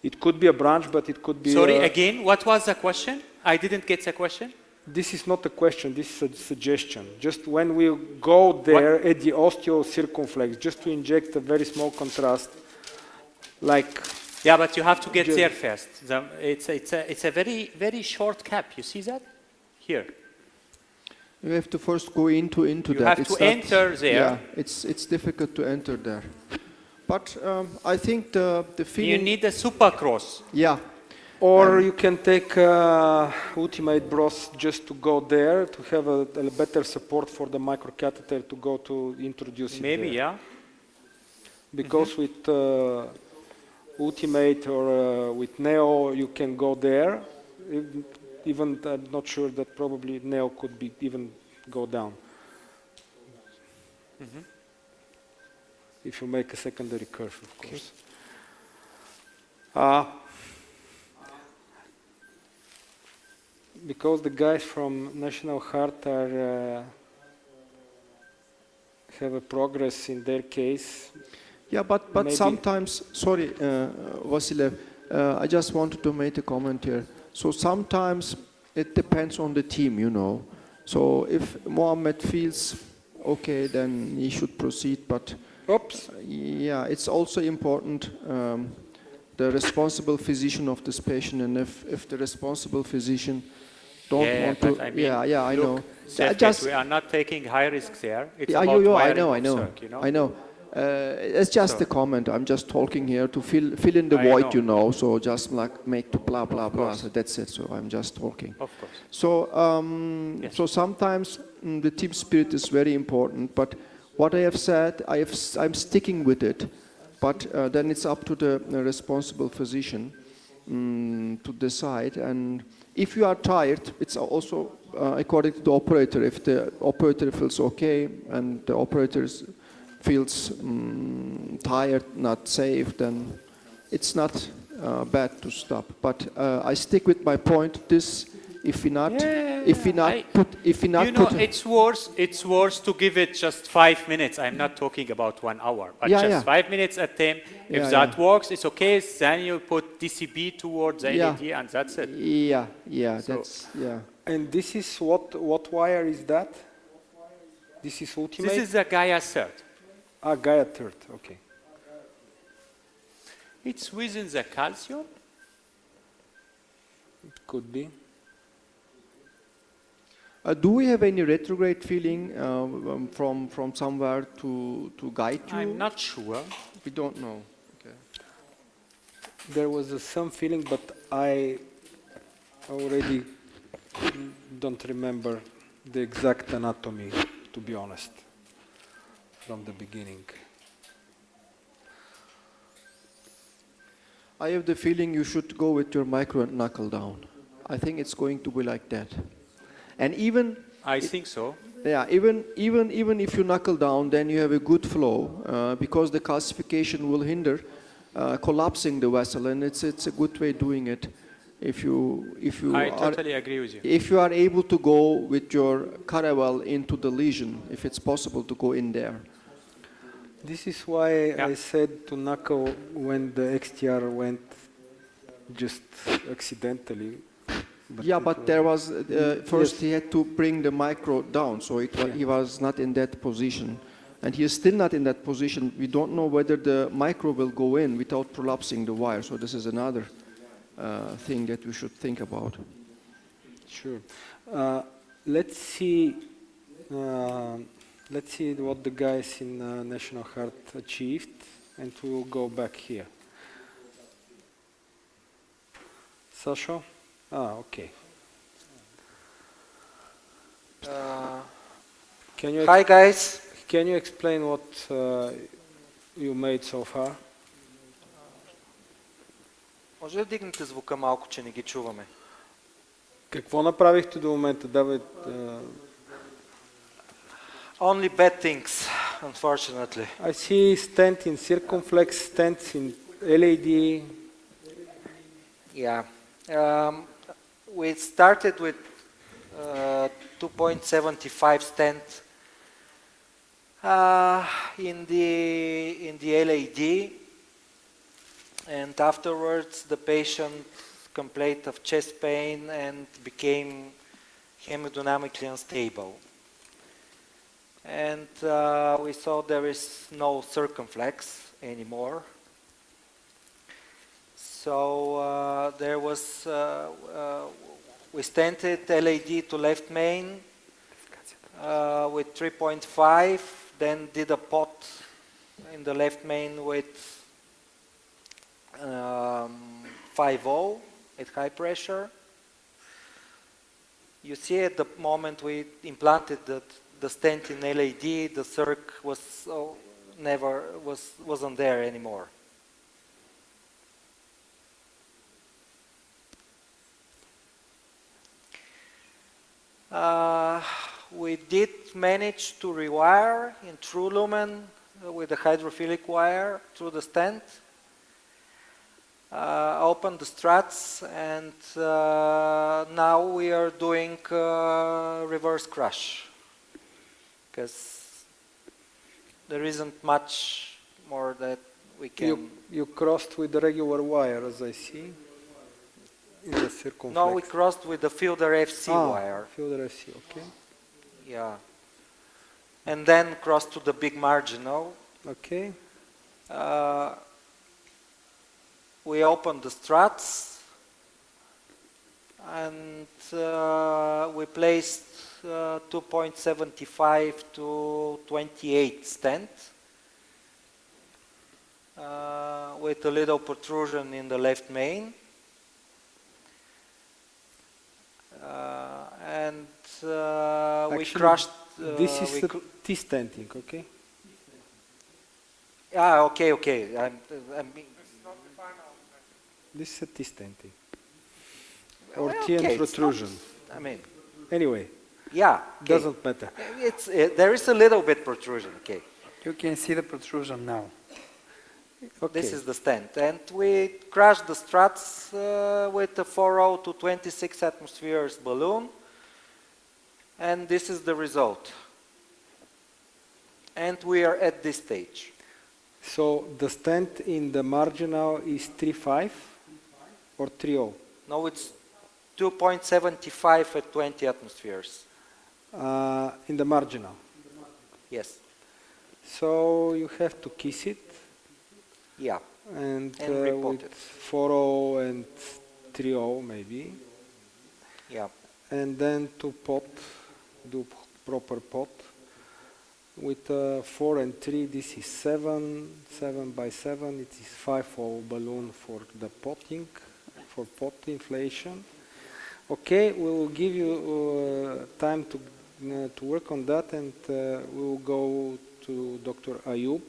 It could be a branch, but it could be... Sorry, again, what was the question? I didn't get the question. This is not a question, this is a suggestion. Just when we go there at the osteocircumflex, just to inject a very small contrast, like... Yeah, but you have to get Just- there first. It's a very, very short cap. You see that? Here. You have to first go into You that. have to enter there. Yeah, it's difficult to enter there. But I think the You feeling... need a supercross. Yeah. Or you can take ultimate bros just to go there, to have a better support for the microcatheter to go to introduce it Maybe, there. yeah. Because with ultimate or with neo, you can go there. Even I'm not sure that probably neo could be even go down. If you make a secondary curve, of course. Because the guys from National Heart are have a progress in their case. Yeah, but Maybe- sometimes, sorry, Vasilev, I just wanted to make a comment here. So sometimes it depends on the team, you know. So if Mohammed feels okay, then he should proceed. But Oops. Yeah, it's also important the responsible physician of this patient, and if the responsible physician don't Yeah, want but to, I mean, yeah, I look, know. Sergej, we are not taking high risks there. It's Yeah, about I wiring know, of Circ, you know? I know. It's just So- a comment. I'm just talking here to fill in the I void, know. you know. So just like make to blah blah Of blah. course. So that's it. So I'm just talking. Of course. So Yes. so sometimes the team spirit is very important. But what I have said, I'm sticking with it. But then it's up to the responsible physician to decide. And if you are tired, it's also according to the operator. If the operator feels okay and the operator feels tired, not safe, then it's not bad to stop. But I stick with my point. This, if we not You know, it's worse to give it just 5 minutes. I'm not talking about 1 hour, but Yeah, just yeah. 5 minutes at time. If Yeah, that yeah. works, it's okay. Then you put DCB towards the Yeah. NAD, and that's it. Yeah, So- that's yeah. And this is what wire is that? This is ultimate? This is the Gaia third. Gaia third, okay. It's within the calcium. It could be. Do we have any retrograde feeling from somewhere to guide you? I'm not sure. We don't know. Okay. There was some feeling, but I already don't remember the exact anatomy, to be honest, from the beginning. I have the feeling you should go with your micro and knuckle down. I think it's going to be like that. And even I think so. yeah, even if you knuckle down, then you have a good flow because the calcification will hinder collapsing the vessel, and it's a good way doing it. If you I are, totally agree with you. if you are able to go with your caravel into the lesion, if it's possible to go in there. This is why Yeah. I said to knuckle when the XTR went just accidentally. Yeah, it but there was first Yes. he had to bring the micro down, so he was not in that position, and he is still not in that position. We don't know whether the micro will go in without prolapsing the wire. So this is another thing that we should think about. Sure. Let's see. Let's see what the guys in National Heart achieved, and we will go back here. Sasha? Okay. Can you Hi guys. Can you explain what you made so far? Може ли да дигнете звука малко, че не ги чуваме? Какво направихте до момента? Давай. Only bad things, unfortunately. I see stent in circumflex, stents in LAD. Yeah. We started with 2.75 stent in the LAD, and afterwards the patient complained of chest pain and became hemodynamically unstable. And we saw there is no circumflex anymore. So there was, we stented LAD to left main with 3.5, then did a pot in the left main with 5.0 at high pressure. You see at the moment we implanted the stent in LAD, the circ was wasn't there anymore. We did manage to rewire in true lumen with a hydrophilic wire through the stent. Opened the struts, and now we are doing reverse crush because there isn't much more that we can. You crossed with the regular wire, as I see. In the circumflex. No, we crossed with the Fielder FC wire. Fielder FC, okay. Yeah. And then crossed to the big marginal. Okay. We opened the struts, and we placed 2.75 to 28 stent with a little protrusion in the left main. And we crushed. This is the T-stenting, okay? Okay. This is a T-stenting. Or TN protrusion. I mean. Anyway. Yeah. Okay. Doesn't matter. There is a little bit protrusion, okay. You can see the protrusion now. Okay. This is the stent. And we crushed the struts with a 4.0 to 26 atmospheres balloon. And this is the result. And we are at this stage. So the stent in the marginal is 3.5 or 3.0? No, it's 2.75 at 20 atmospheres. In the marginal? Yes. So you have to kiss it? Yeah. And repot with it. 4.0 and 3.0 maybe? Yeah. And then to pot, do proper pot. With 4 and 3, this is 7 by 7, it is 5.0 balloon for the potting, for pot inflation. Okay, we will give you time to work on that, and we will go to Dr. Ayub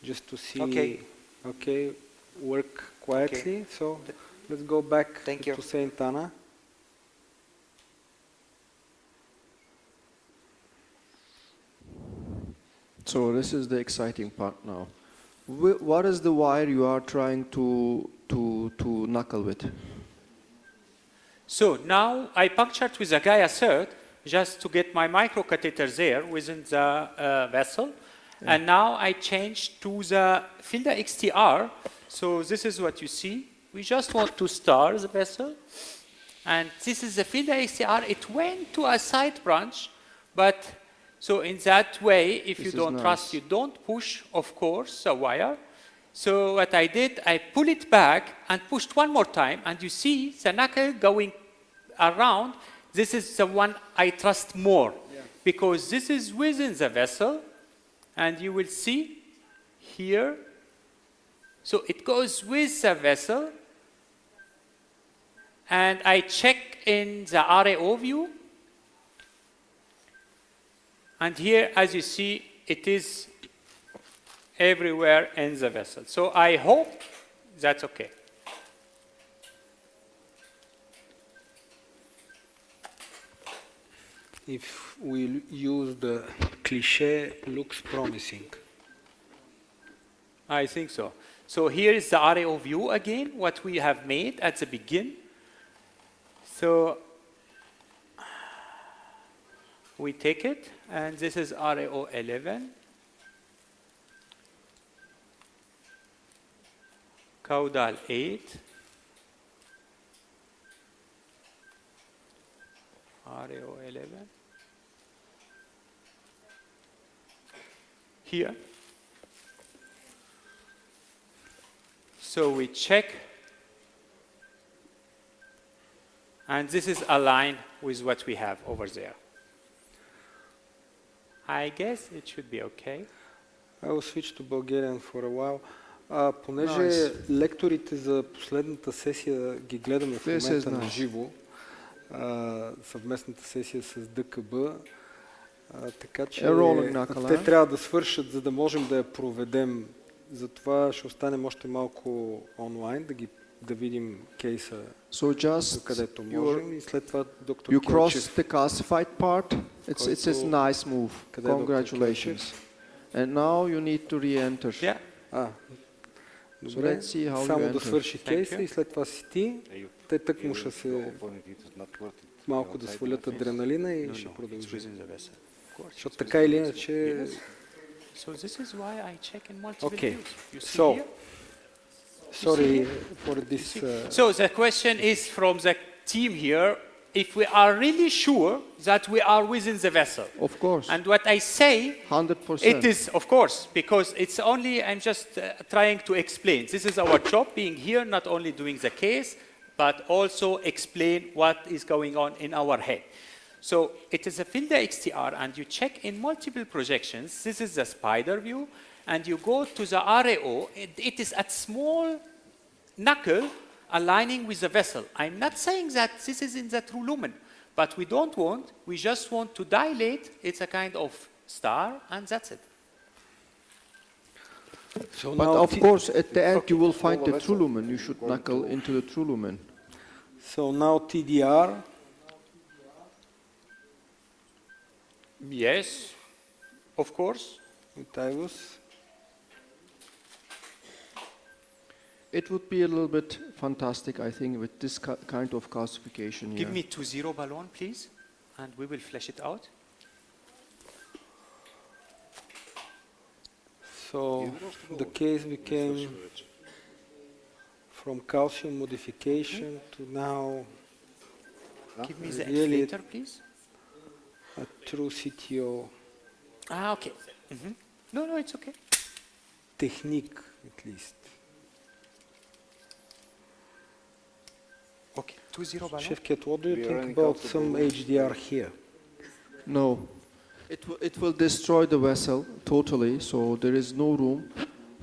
just to see, okay, work quietly. So let's go back Thank you. to Saint Anna. So this is the exciting part now. What is the wire you are trying to knuckle with? So now I punctured with a Gaia third just to get my microcatheter there within the vessel. And now I changed to the Filda XTR. So this is what you see. We just want to star the vessel. And this is the Filda XTR. It went to a side branch, but so in that way, if you don't trust, you don't push, of course, the wire. So what I did, I pull it back and pushed one more time, and you see the knuckle going around. This is the one I trust more, because this is within the vessel, and you will see here. So it goes with the vessel, and I check in the RAO view. And here, as you see, it is everywhere in the vessel. So I hope that's okay. If we use the cliché, looks promising. I think so. So here is the RAO view again, what we have made at the beginning. So we take it, and this is RAO 11. Caudal 8. RAO 11. Here. So we check, and this is aligned with what we have over there. I guess it should be okay. I will switch to Bulgarian for a while. Понеже лекторите за последната сесия ги гледаме в момента на живо, съвместната сесия с ДКБ, така че те трябва да свършат, за да можем да я проведем. Затова ще останем още малко онлайн, да видим кейса, където можем, и след това доктор You Кирчев. crossed the calcified part. It's a nice move. Congratulations. And now you need to re-enter. Yeah. Добре, само да свърши кейса и след това си ти. Те тъкмо ще се малко да свалят адреналина и ще продължи. Защото така или иначе... So this is why I check in multiple views. You see so, here? sorry for this... So the question is from the team here, if we are really sure that we are within the vessel. Of course. And what I say, 100%. it is, of course, because it's only, I'm just trying to explain. This is our job, being here, not only doing the case, but also explain what is going on in our head. So it is a Filda XTR, and you check in multiple projections. This is the spider view, and you go to the RAO. It is at small knuckle aligning with the vessel. I'm not saying that this is in the true lumen, but we don't want, we just want to dilate. It's a kind of star, and that's it. So but of course, at the end, you will find the true lumen. You should knuckle into the true lumen. So now TDR. Yes, of course. It would be a little bit fantastic, I think, with this kind of calcification here. Give me 2-0 balloon, please, and we will flesh it out. So the case became from calcium modification to now Give me the really inflator, please. A true CTO. Okay. No, it's okay. Technique, at least. Okay, 2-0 balloon. Chef Ket, what do you think about some HDR here? No. It will destroy the vessel totally, so there is no room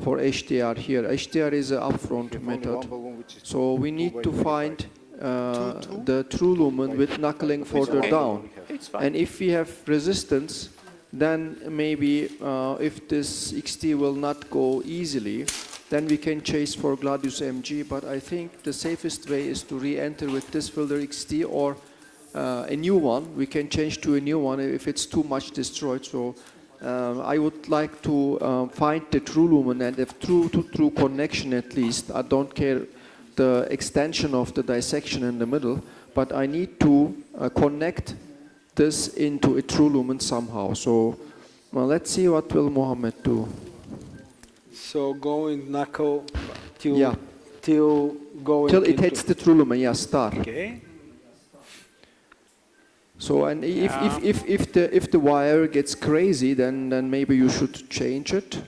for HDR here. HDR is an upfront method, so we need to find the true lumen with knuckling further down. And if we have resistance, then maybe if this XT will not go easily, then we can chase for Gladius MG, but I think the safest way is to re-enter with this Fielder XT or a new one. We can change to a new one if it's too much destroyed. So I would like to find the true lumen and if true connection at least. I don't care the extension of the dissection in the middle, but I need to connect this into a true lumen somehow. So well, let's see what will Mohammed do. So going knuckle till Yeah. till going Till it into- hits the true lumen, yeah, start. Okay. So and Yeah. if the wire gets crazy, then maybe you should change it.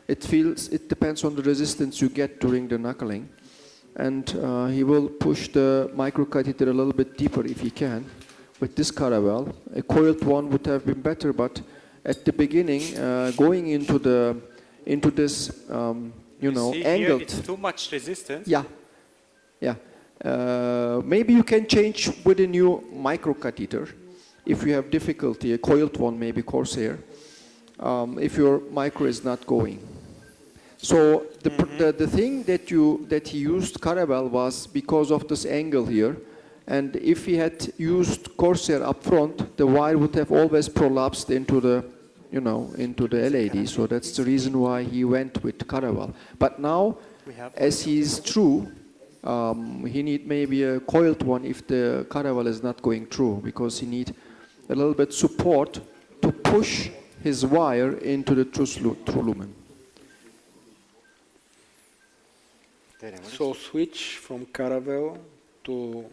It depends on the resistance you get during the knuckling, and he will push the microcatheter a little bit deeper if he can with this Caravelle. A coiled one would have been better, but at the beginning, going into this See here, angled. it's too much resistance. Yeah, yeah. Maybe you can change with a new microcatheter if you have difficulty, a coiled one, maybe Corsair, if your micro is not going. So the thing that he used Caravelle was because of this angle here, and if he had used Corsair up front, the wire would have always prolapsed into the LAD. So that's the reason why he went with Caravelle. But now, as he's true, he need maybe a coiled one if the Caravelle is not going through, because he need a little bit support to push his wire into the true lumen. So switch from Caravelle to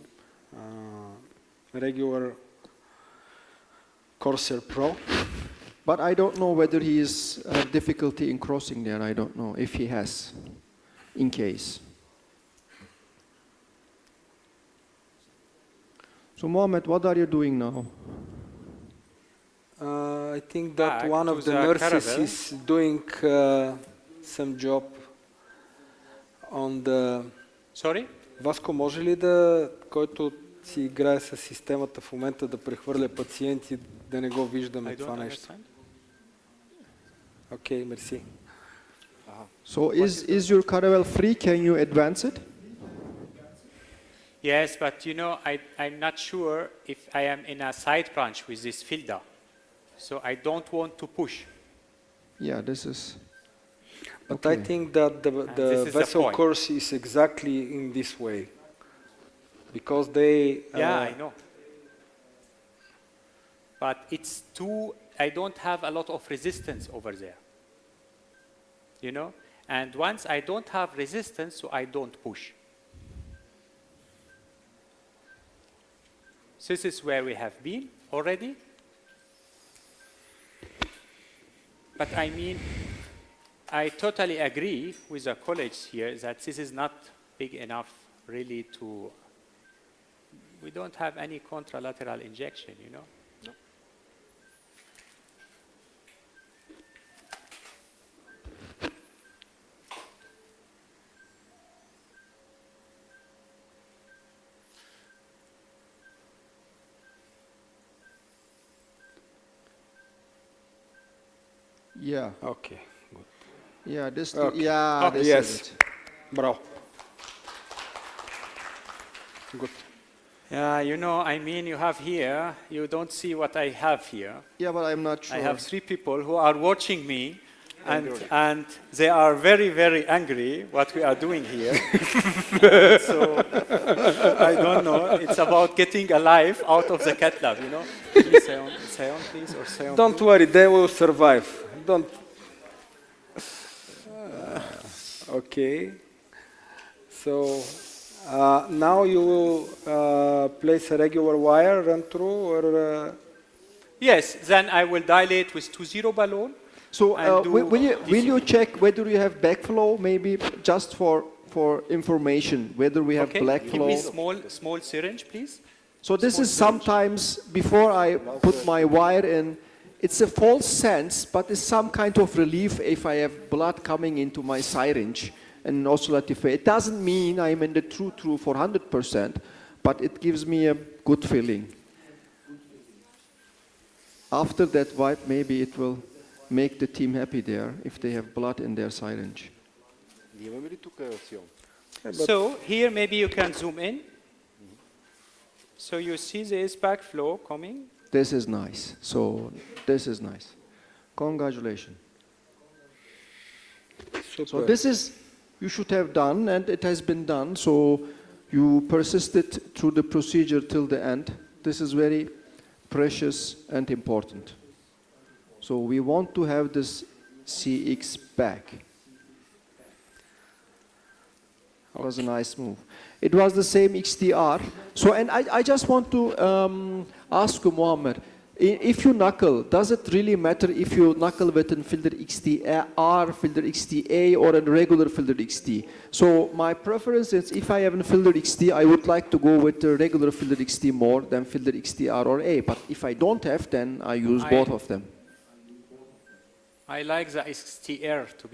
regular Corsair Pro. But I don't know whether he is difficulty in crossing there. I don't know if he has, in case. So Mohammed, what are you doing now? I think that Back one to of the the nurses Caravelle. is doing some job on the... Sorry? Васко, може ли да, който си играе с системата в момента, да прехвърля пациенти, да не го виждаме I това don't нещо? understand. Окей, мерси. So is your Caravelle free? Can you advance it? Yes, but I'm not sure if I am in a side branch with this filter. So I don't want to push. Yeah, this is... But I think that the this is the vessel point. course is exactly in this way. Because they... Yeah, I know. But it's I don't have a lot of resistance over there. And once I don't have resistance, so I don't push. This is where we have been already. But I mean, I totally agree with the colleagues here that this is not big enough really to, we don't have any contralateral injection, No. Yeah. Okay, good. Yeah, this. Okay. Yeah, this yes. is it. Bravo. Good. Yeah, I mean, you have here, you don't see what I have here. Yeah, but I'm not sure. I have 3 people who are watching me, and they are very, very angry what we are doing here. So I don't know. It's about getting alive out of the cat lab, Please say on, please, or say on. Don't worry, they will survive. Don't. Okay. So now you will place a regular wire, run through, or... Yes, then I will dilate with 2-0 balloon. So and do will you check whether you have backflow, maybe just for information, whether we have Okay, black give flow? me small syringe, please. So this is sometimes, before I put my wire in, it's a false sense, but it's some kind of relief if I have blood coming into my syringe and oscillative phase. It doesn't mean I'm in the true for 100%, but it gives me a good feeling. After that wipe, maybe it will make the team happy there if they have blood in their syringe. Имаме ли тук Сион? So here maybe you can zoom in. So you see the spark flow coming. This is nice. So this is nice. Congratulations. So this is, you should have done, and it has been done. So you persisted through the procedure till the end. This is very precious and important. So we want to have this CX back. It was a nice move. It was the same XTR. So, and I just want to ask you, Mohammed, if you knuckle, does it really matter if you knuckle with a filter XTR, filter XTA, or a regular filter XT? So my preference is, if I have a filter XT, I would like to go with the regular filter XT more than filter XTR or A. But if I don't have, then I use both of them. I like the XTR to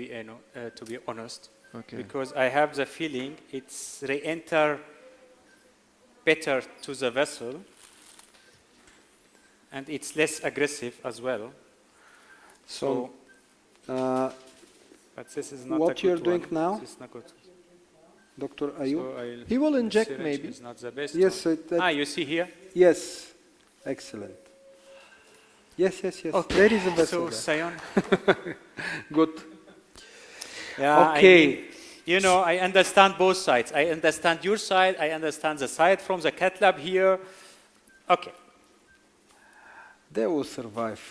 be honest, Okay. because I have the feeling it's re-enter better to the vessel, and it's less aggressive as well. So, but this is not a what good you're doing one. now, This is not good. Dr. Ayub? So He will the inject syringe maybe. is not the best Yes. one. You see here? Yes. Excellent. Yes. Okay. There is a vessel. So, Sion. Good. Yeah, Okay. I mean, you know, I understand both sides. I understand your side. I understand the side from the cat lab here. Okay. They will survive.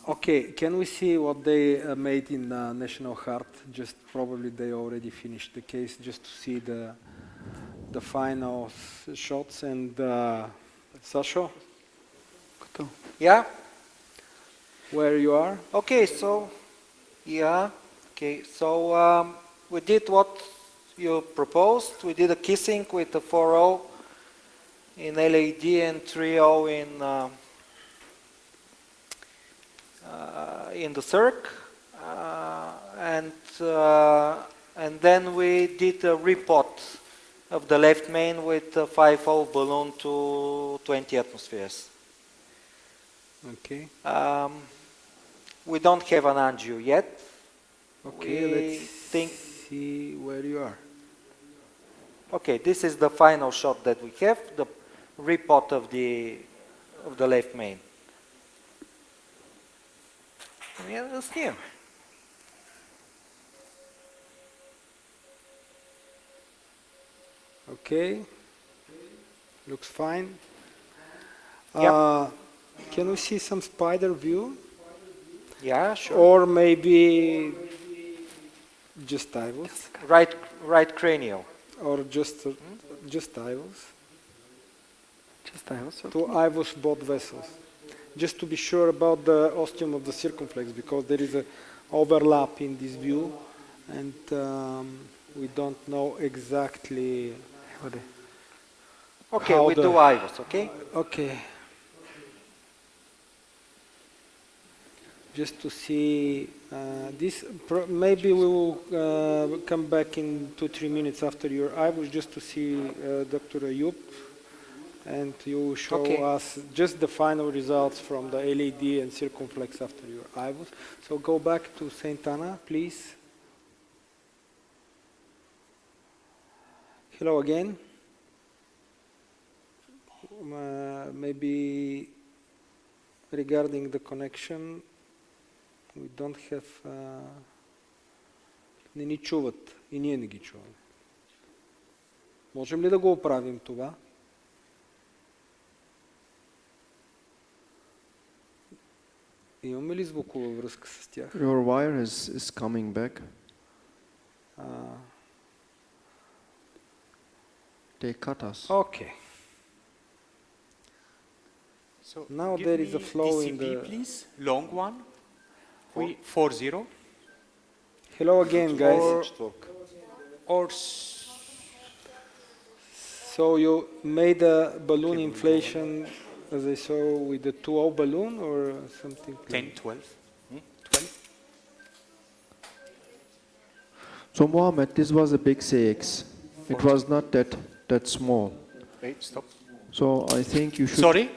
Okay, can we see what they made in National Heart? Just probably they already finished the case, just to see the final shots. And Sasho? Yeah. Where you are? Okay, so, yeah. Okay, so we did what you proposed. We did a kissing with the 4.0 in LAD and 3.0 in the circ, and then we did a repot of the left main with a 5.0 balloon to 20 atmospheres. Okay. We don't have an angio yet. Okay, We let's think. see where you are. Okay, this is the final shot that we have, the repot of the left main. Yeah, that's here. Okay. Looks fine. Yeah. Can we see some spider view? Yeah, sure. Or maybe just IVUS? Right cranial. Or just IVUS? Just IVUS. To IVUS both vessels. Just to be sure about the ostium of the circumflex, because there is an overlap in this view, and we don't know exactly. Okay, how we do IVUS, okay? Okay. Just to see this, maybe we will come back in 2-3 minutes after your IVUS, just to see Dr. Ayub, and you will show us just the final results from the LAD and circumflex after your IVUS. So go back to St. Anna, please. Hello again. Maybe regarding the connection, we don't have... не ни чуват и ние не ги чуваме. Можем ли да го оправим това? Имаме ли звукова връзка с тях? Your wire is coming back. They cut us. Okay. So Now give there is a me flow DCP, in the... please, long one. 4.0. Hello again, guys. So you made a balloon inflation, as I saw, with the 2.0 balloon or something? 10, 12. So Mohammed, this was a big CX. It was not that small. Wait, stop. So I think you should... Sorry?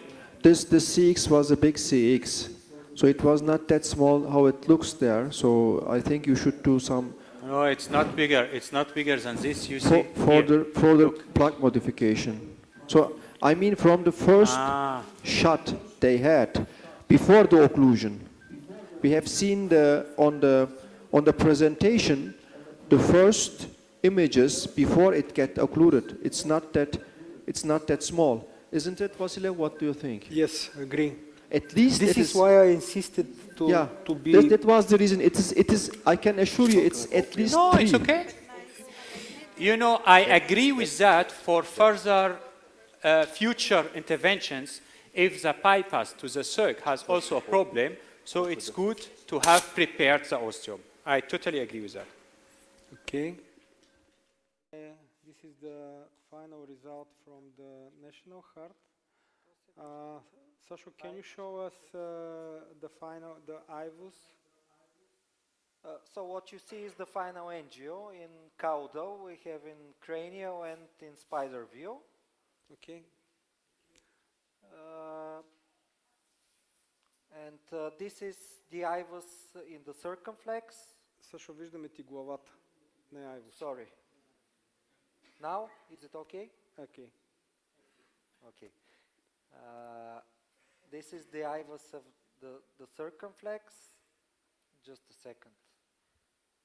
This CX was a big CX. So it was not that small how it looks there. So I think you should do some No, it's not bigger. It's not bigger than this. You see further Look. plaque modification. So I mean from the first shot they had before the occlusion, we have seen on the presentation the first images before it get occluded. It's not that small, isn't it, Vasile? What do you think? Yes, agree. At least this it is why I insisted to be. That was the reason. It is. I can assure you, it's at least No, 3. it's okay. You know, I agree with that for further future interventions. If the bypass to the circ has also a problem, so it's good to have prepared the osteum. I totally agree with that. Okay. This is the final result from the National Heart. Sasho, can you show us the IVUS? So what you see is the final angio in caudal, we have in cranial and in spider view. Okay. And this is the IVUS in the circumflex. Сашо, виждаме ти главата, не IVUS. Sorry. Now, is it okay? Okay. Okay. This is the IVUS of the circumflex. Just a second.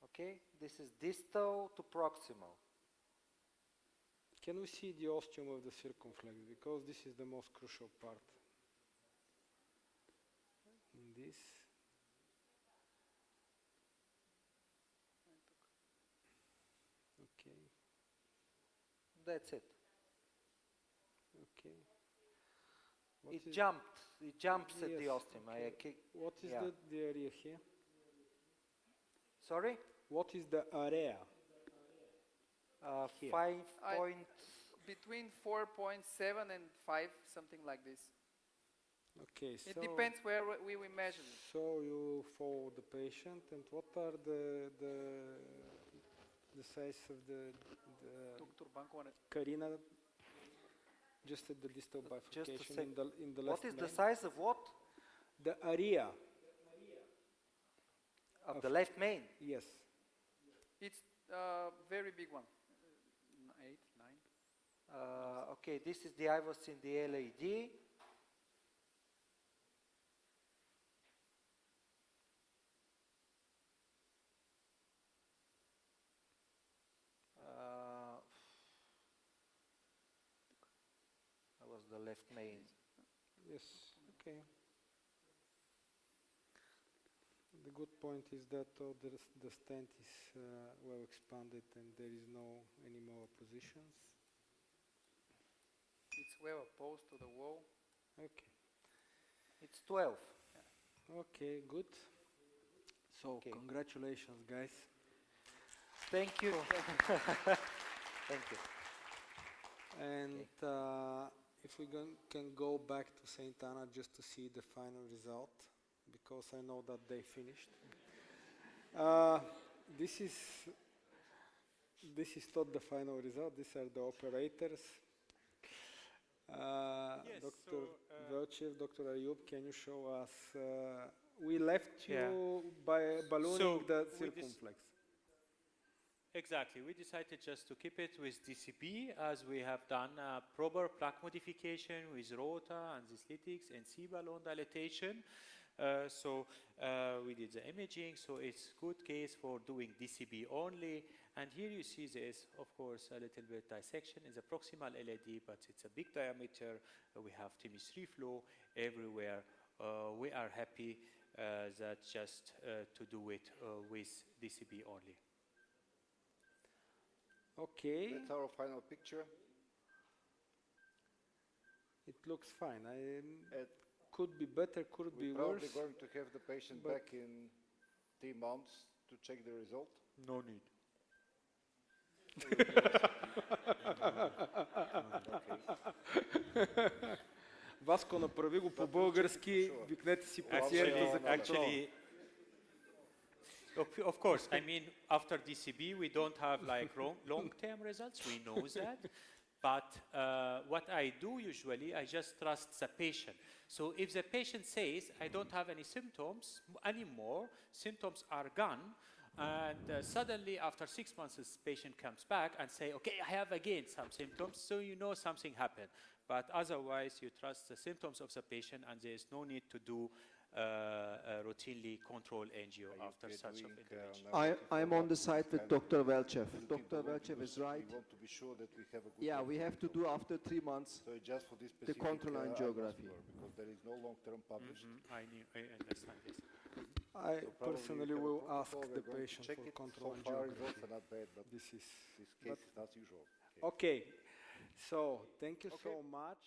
Okay, this is distal to proximal. Can we see the osteum of the circumflex? Because this is the most crucial part. In this. Okay. That's it. Okay. It jumped. It jumps at the Yes, osteum. okay. What is yeah. the area here? Sorry? What is the area? Here. 5 point. Between 4.7 and 5, something like this. Okay, so It depends where we measure it. So you follow the patient, and what are the size of the carina? Just at the distal bifurcation in the left What is the main? size of what? The area Of the left main? Yes. It's a very big one. 8, 9. Okay, this is the IVUS in the LAD. That was the left main. Yes. Okay. The good point is that the stent is well expanded and there is no any more oppositions. It's well opposed to the wall. Okay. It's 12. Okay, good. So congratulations, guys. Thank you. Thank you. And if we can go back to Saint Anna just to see the final result, because I know that they finished. This is not the final result. These are the operators. Dr. Velchev, Dr. Ayub, can you show us? We left you by ballooning the circumflex. Exactly. We decided just to keep it with DCB, as we have done proper plaque modification with rota and zysletics and C-balloon dilatation. So we did the imaging, so it's good case for doing DCB only. And here you see this, of course, a little bit dissection in the proximal LAD, but it's a big diameter. We have TIMIS free flow everywhere. We are happy that just to do it with DCB only. Okay. That's our final picture. It looks fine. Could be better, could be We're worse. probably going to have the patient back in 3 months to check the result. No need. Васко, направи го по-български, викнете си пациента за контрол. Of course, I mean, after DCB, we don't have like long-term results. We know that. But what I do usually, I just trust the patient. So if the patient says, I don't have any symptoms anymore, symptoms are gone, and suddenly after 6 months, this patient comes back and say, okay, I have again some symptoms, so you know something happened. But otherwise, you trust the symptoms of the patient, and there is no need to do routinely control angio after such an intervention. I'm on the side with Dr. Velchev. Dr. Velchev is right. We want to be sure that we have a good Yeah, we have to do after 3 months So just for this the specific control angiography. because there is no long-term published. I understand this. I So probably personally we have a will ask protocol, the we're going to patient check for it. control So far it's angiography. also not bad, but This is this case is not usual. okay. So thank you so much.